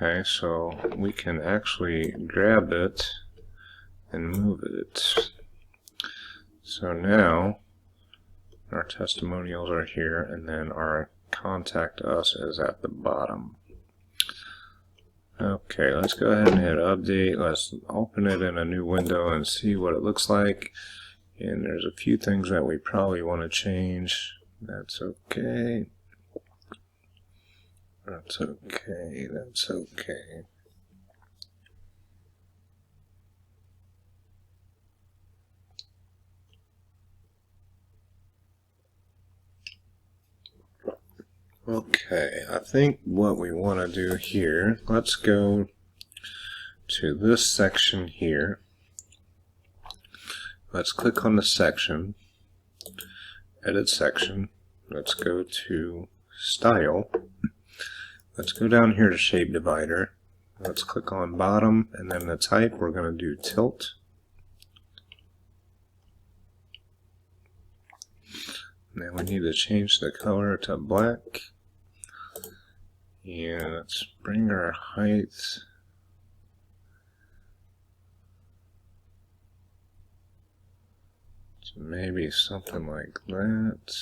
Okay, so we can actually grab it and move it. So now our testimonials are here, and then our contact us is at the bottom. Okay, let's go ahead and hit update. Let's open it in a new window and see what it looks like. And there's a few things that we probably want to change. That's okay. That's okay. That's okay. Okay, I think what we want to do here, let's go to this section here. Let's click on the section, edit section. Let's go to style. Let's go down here to shape divider. Let's click on bottom, and then the type, we're going to do tilt. Now we need to change the color to black. And let's bring our height to maybe something like that.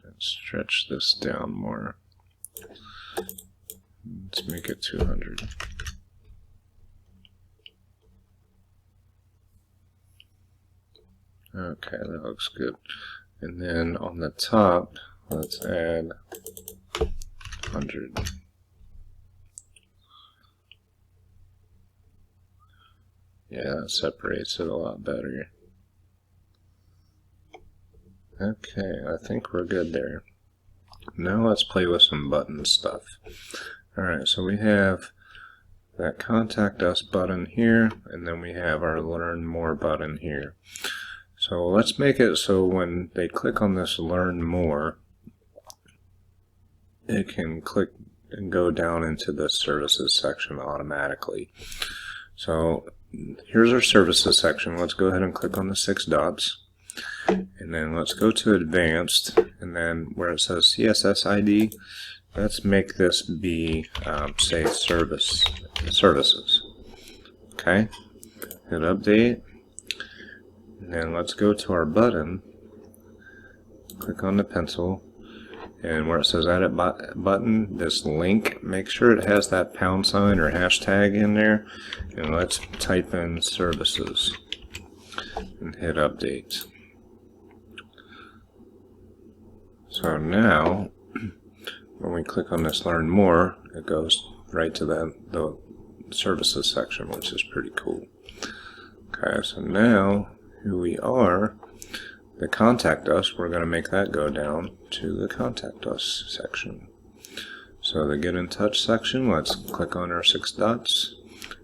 Let's stretch this down more. Let's make it 200. Okay, that looks good. And then on the top, let's add 100. Yeah, that separates it a lot better. Okay, I think we're good there. Now let's play with some button stuff. Alright, so we have that contact us button here, and then we have our learn more button here. So let's make it so when they click on this learn more, it can click and go down into the services section automatically. So here's our services section. Let's go ahead and click on the 6 dots. And then let's go to advanced, and then where it says CSS ID, let's make this be, say, services. Okay, hit update, and then let's go to our button, click on the pencil, And where it says edit button, this link, make sure it has that pound sign or hashtag in there. And let's type in services and hit update. So now, when we click on this learn more, it goes right to the services section, which is pretty cool. Okay, so now here we are. The contact us, we're going to make that go down to the contact us section. So the get in touch section, let's click on our 6 dots,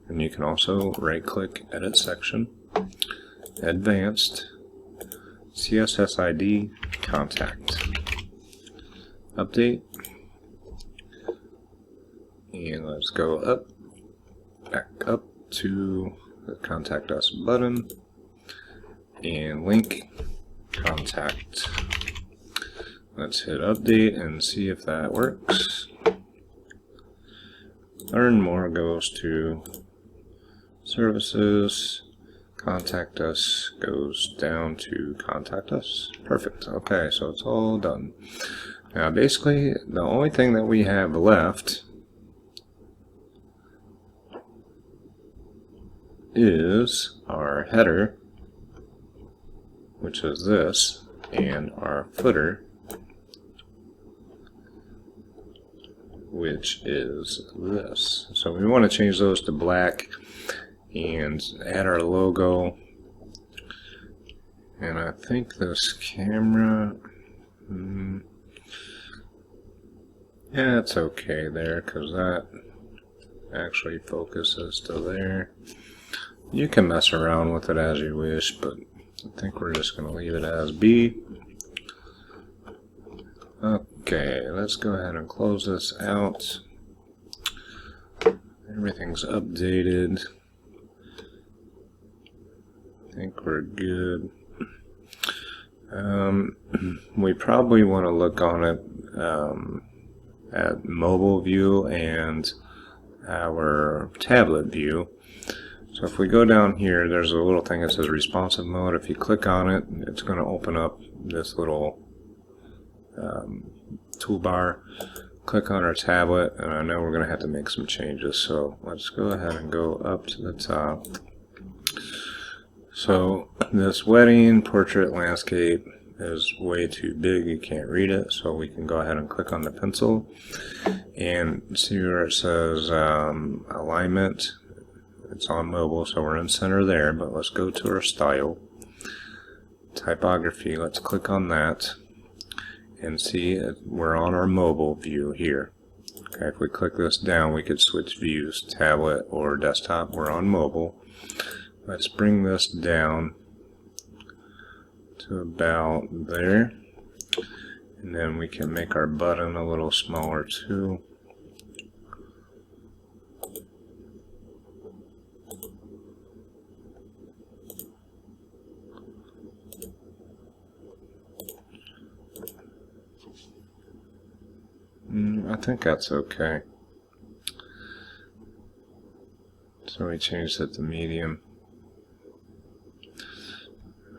and you can also right click edit section, advanced, CSS ID, contact, update, and let's go up, back up to the contact us button, and link contact. Let's hit update and see if that works. Learn more goes to services, contact us goes down to contact us. Perfect. Okay, so it's all done. Now basically the only thing that we have left is our header, which is this, and our footer, which is this. So we want to change those to black and add our logo. And I think this camera, yeah, it's okay there because that actually focuses to there. You can mess around with it as you wish, but I think we're just going to leave it as B. Okay, let's go ahead and close this out. Everything's updated. I think we're good. We probably want to look on it at mobile view and our tablet view. So if we go down here, there's a little thing that says responsive mode. If you click on it, it's going to open up this little toolbar. Click on our tablet, and I know we're going to have to make some changes. So let's go ahead and go up to the top. So this wedding portrait landscape is way too big. You can't read it. So we can go ahead and click on the pencil and see where it says alignment. It's on mobile, so we're in center there, but let's go to our style. Typography, let's click on that and see we're on our mobile view here. Okay, if we click this down, we could switch views, tablet or desktop. We're on mobile. Let's bring this down to about there, and then we can make our button a little smaller too. I think that's okay. So we changed it to medium.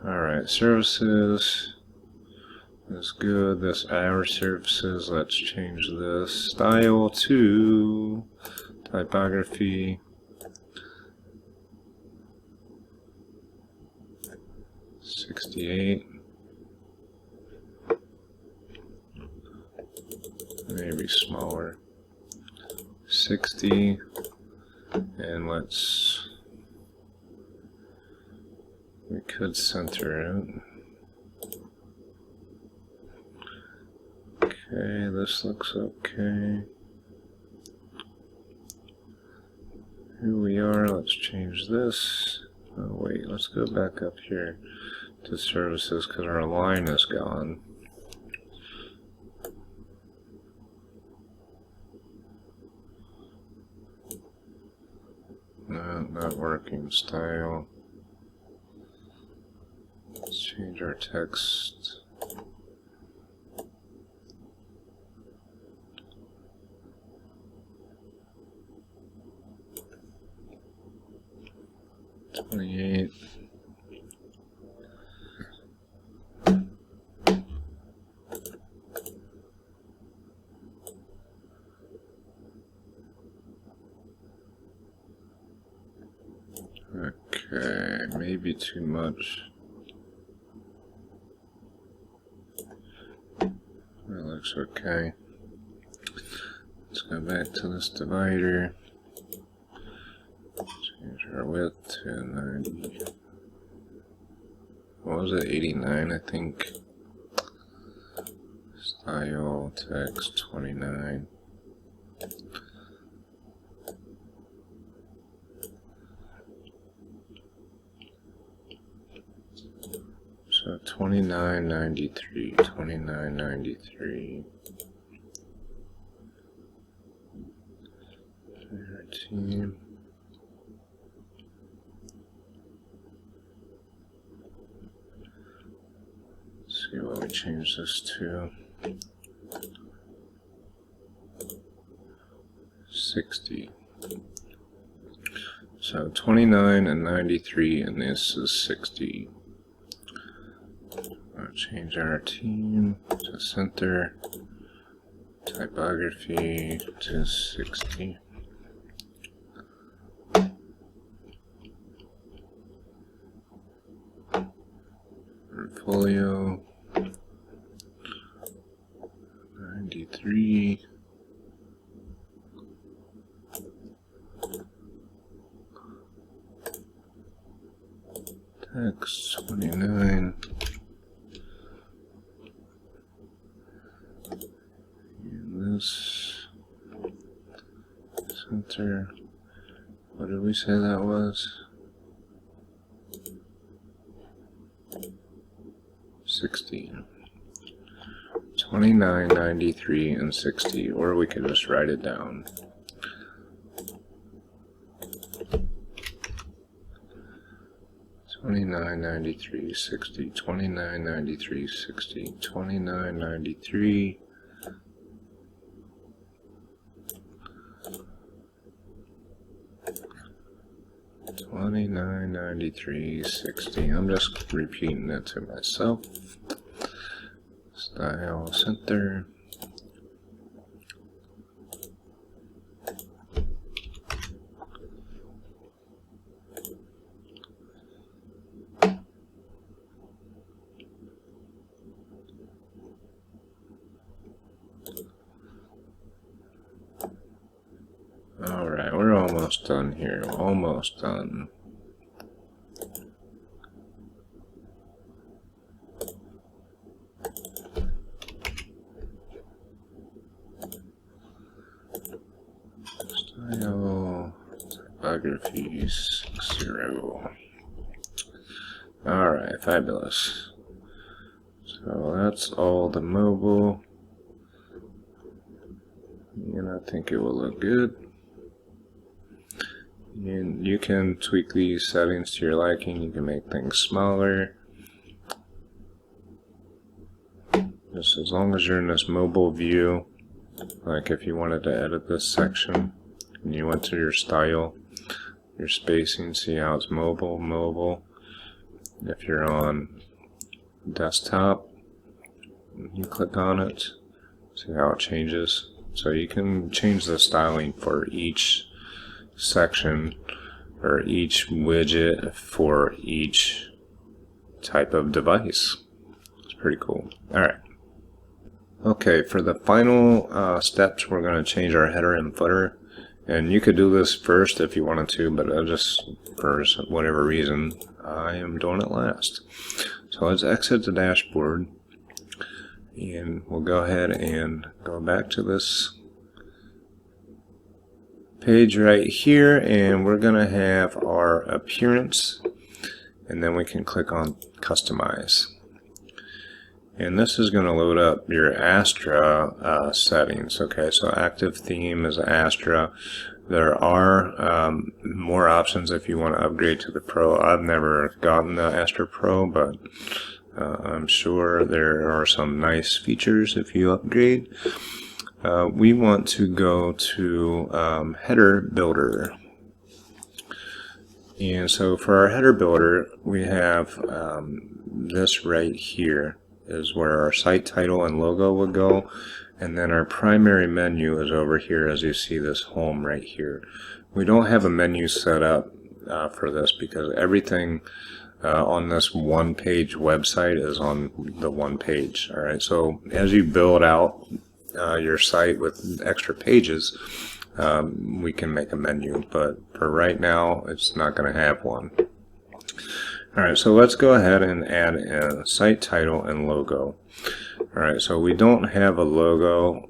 Alright, services is good. This our services, let's change this style to typography. 68. Maybe smaller. 60. And we could center it. Okay, this looks okay. Here we are, let's change this. Oh wait, let's go back up here to services because our line is gone. Not working. Style. Let's change our text. $28. Maybe too much. That looks okay. Let's go back to this divider. Change our width to 90. What was it? 89, I think. Style text 29. So 2993, 2993. 13. Let's see what we change this to. 60. So 29 and 93, and this is 60. I'll change our team to center, typography to 60. Portfolio 93. Text 29. And this center. What did we say that was? 60. 29, 93, and 60, or we could just write it down. $29, 93, 60, $29, 93, 60, $29, 93, $29, 93, 60. I'm just repeating it to myself. Style center. Alright, we're almost done here. Almost done. Style typography 60. Alright, fabulous. So that's all the mobile. And I think it will look good. And you can tweak these settings to your liking. You can make things smaller. Just as long as you're in this mobile view, like if you wanted to edit this section and you went to your style, your spacing, see how it's mobile. If you're on desktop, you click on it, see how it changes. So you can change the styling for each section or each widget for each type of device. It's pretty cool. Alright. Okay, for the final steps, we're going to change our header and footer. And you could do this first if you wanted to, but I just, for whatever reason, I am doing it last. So let's exit the dashboard. And we'll go ahead and go back to this page right here, and we're going to have our appearance, and then we can click on customize. And this is going to load up your Astra settings. Okay, so active theme is Astra. There are more options if you want to upgrade to the Pro. I've never gotten the Astra Pro, but I'm sure there are some nice features if you upgrade. We want to go to header builder. And so for our header builder, we have this right here is where our site title and logo would go. And then our primary menu is over here, as you see this home right here. We don't have a menu set up for this, because everything on this one-page website is on the one page. All right, so as you build out your site with extra pages, we can make a menu, but for right now it's not going to have one. Alright, so let's go ahead and add a site title and logo. Alright, so we don't have a logo,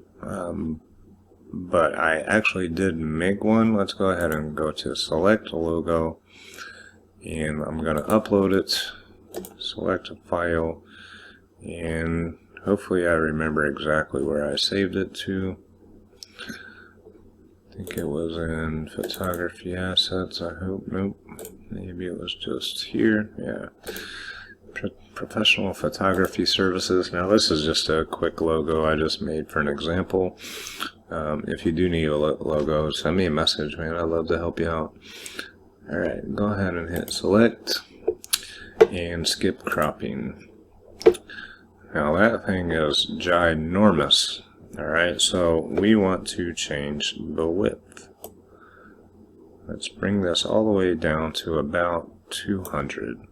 but I actually did make one. Let's go ahead and go to select a logo, and I'm going to upload it, select a file, and hopefully I remember exactly where I saved it to. I think it was in photography assets, I hope. Nope, maybe it was just here. Yeah, professional photography services. Now this is just a quick logo I just made for an example. If you do need a logo, send me a message, man. I'd love to help you out. Alright, go ahead and hit select and skip cropping. Now that thing is ginormous. Alright, so we want to change the width. Let's bring this all the way down to about 200.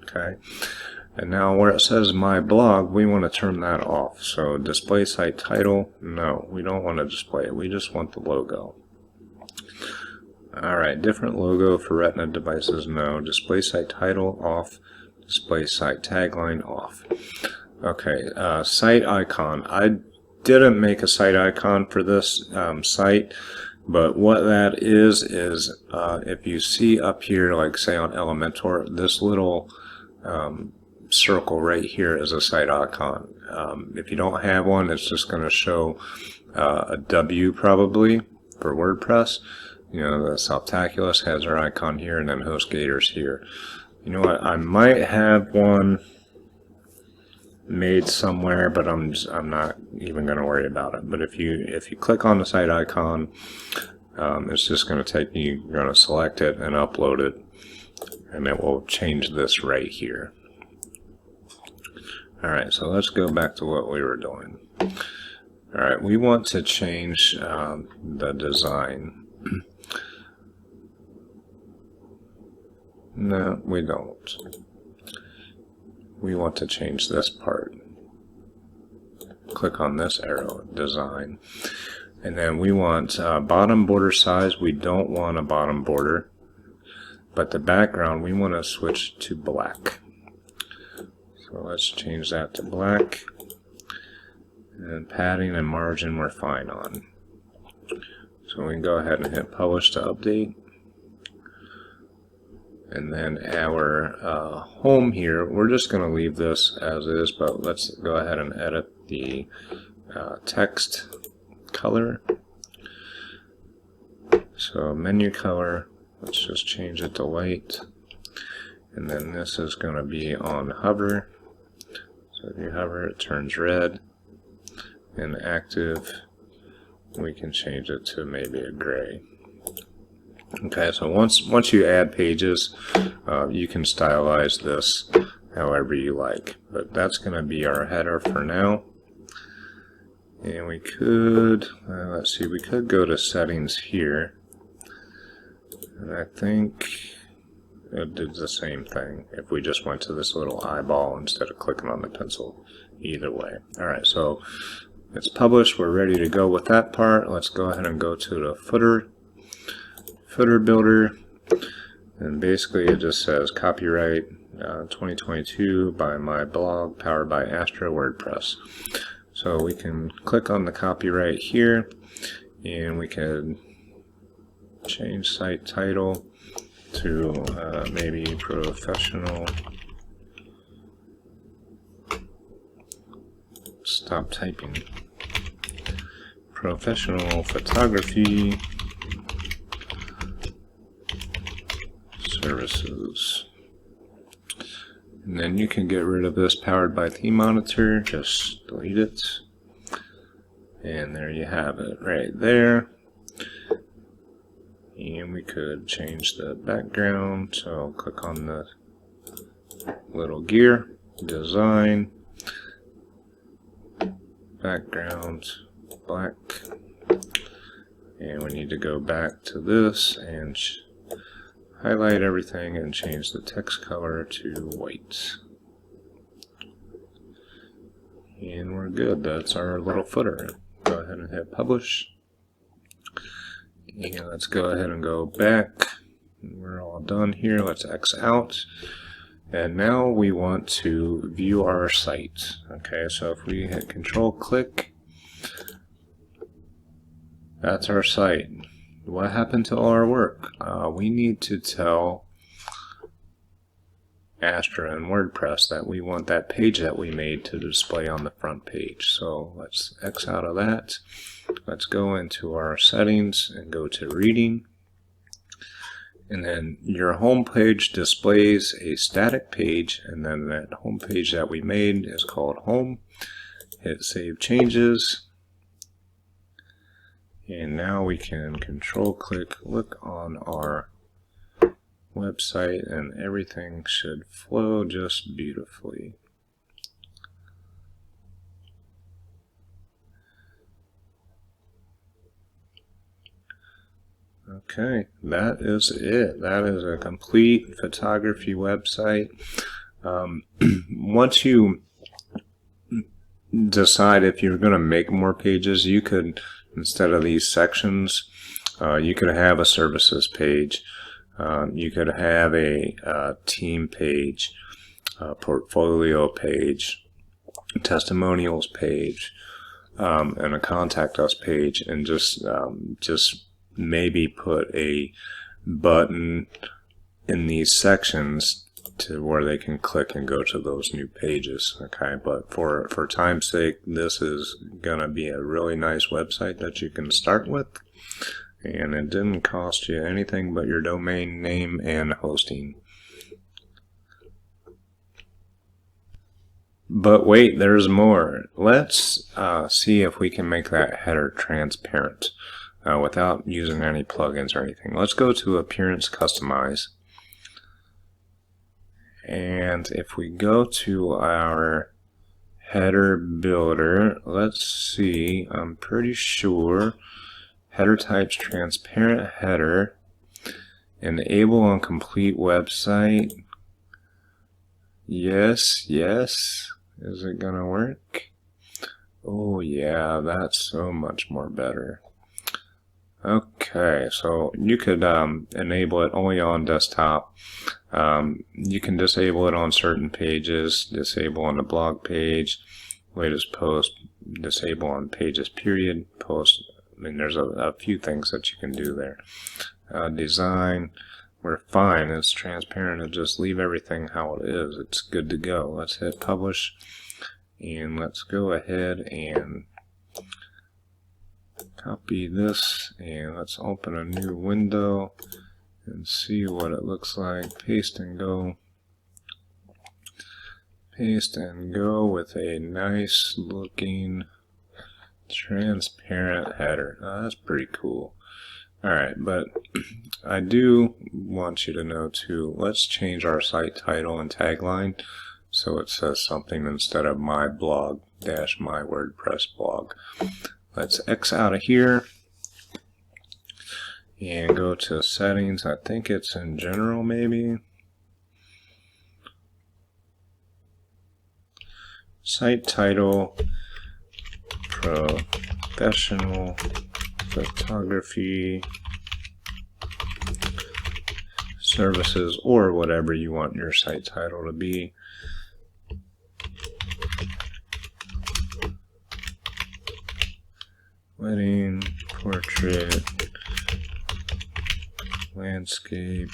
Okay, and now where it says my blog, we want to turn that off. So display site title, no, we don't want to display it. We just want the logo. Alright, different logo for Retina devices, no. Display site title, off. Display site tagline, off. Okay, site icon. I didn't make a site icon for this site, but what that is if you see up here, like say on Elementor, this little circle right here is a site icon. If you don't have one, it's just going to show a W probably for WordPress. You know, the Softaculous has our icon here, and then HostGator's here. You know what? I might have one made somewhere, but I'm not even going to worry about it. But if you click on the site icon, it's just going to take you. You're going to select it and upload it, and it will change this right here. All right, so let's go back to what we were doing. All right, we want to change the design. No, we don't. We want to change this part. Click on this arrow, design. And then we want bottom border size. We don't want a bottom border. But the background, we want to switch to black. So let's change that to black. And padding and margin we're fine on. So we can go ahead and hit publish to update. And then our home here, we're just going to leave this as is, but let's go ahead and edit the text color. So menu color, let's just change it to white. And then this is going to be on hover. So if you hover, it turns red. And active, we can change it to maybe a gray. Okay, so once you add pages, you can stylize this however you like. But that's going to be our header for now. And we could, let's see, we could go to settings here. And I think it did the same thing if we just went to this little eyeball instead of clicking on the pencil. Either way. Alright, so it's published. We're ready to go with that part. Let's go ahead and go to the footer builder, and basically it just says copyright 2022 by my blog, powered by Astra WordPress. So we can click on the copyright here, and we can change site title to maybe professional. Stop typing. Professional photography services. And then you can get rid of this powered by theme monitor, just delete it. And there you have it right there. And we could change the background, so click on the little gear, design, background, black. And we need to go back to this and highlight everything and change the text color to white. And we're good. That's our little footer. Go ahead and hit publish. And let's go ahead and go back. We're all done here. Let's X out. And now we want to view our site. Okay, so if we hit Control click, that's our site. What happened to all our work? We need to tell Astra and WordPress that we want that page that we made to display on the front page. So let's X out of that. Let's go into our settings and go to reading. And then your home page displays a static page, and then that home page that we made is called home. Hit save changes. And now we can control click, look on our website, and everything should flow just beautifully. Okay, that is it. That is a complete photography website. Once you decide if you're going to make more pages, you could, instead of these sections, you could have a services page. You could have a team page, a portfolio page, a testimonials page, and a contact us page, and just maybe put a button in these sections to where they can click and go to those new pages. Okay, but for time's sake, this is gonna be a really nice website that you can start with, and it didn't cost you anything but your domain name and hosting. But wait, there's more. Let's see if we can make that header transparent without using any plugins or anything. Let's go to Appearance Customize. And if we go to our header builder, let's see, I'm pretty sure header types transparent header, enable on complete website. Yes, yes. Is it gonna work? Oh yeah, that's so much more better. Okay, so you could enable it only on desktop. You can disable it on certain pages, disable on the blog page, latest post, disable on pages period, post. I mean, there's a few things that you can do there. Design, we're fine. It's transparent. Just leave everything how it is. It's good to go. Let's hit publish, and let's go ahead and copy this, and let's open a new window and see what it looks like. Paste and go. Paste and go with a nice looking transparent header. That's pretty cool. Alright, but I do want you to know too, let's change our site title and tagline so it says something instead of my blog dash my WordPress blog. Let's X out of here and go to settings. I think it's in general maybe. Site title, professional photography services, or whatever you want your site title to be. Wedding, portrait, landscape,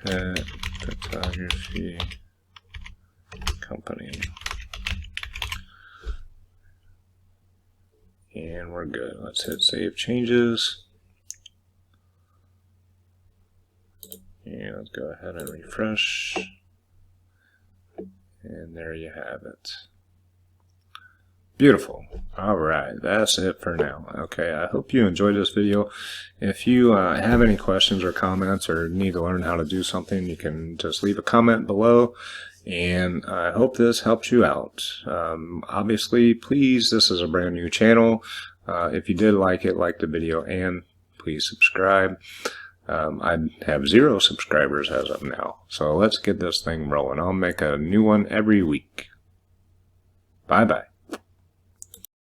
pet photography company. And we're good. Let's hit save changes. And let's go ahead and refresh. And there you have it. Beautiful. Alright, that's it for now. Okay, I hope you enjoyed this video. If you have any questions or comments or need to learn how to do something, you can just leave a comment below. And I hope this helps you out. Obviously, please, this is a brand new channel. If you did like it, like the video, and please subscribe. I have 0 subscribers as of now. So let's get this thing rolling. I'll make a new one every week. Bye-bye.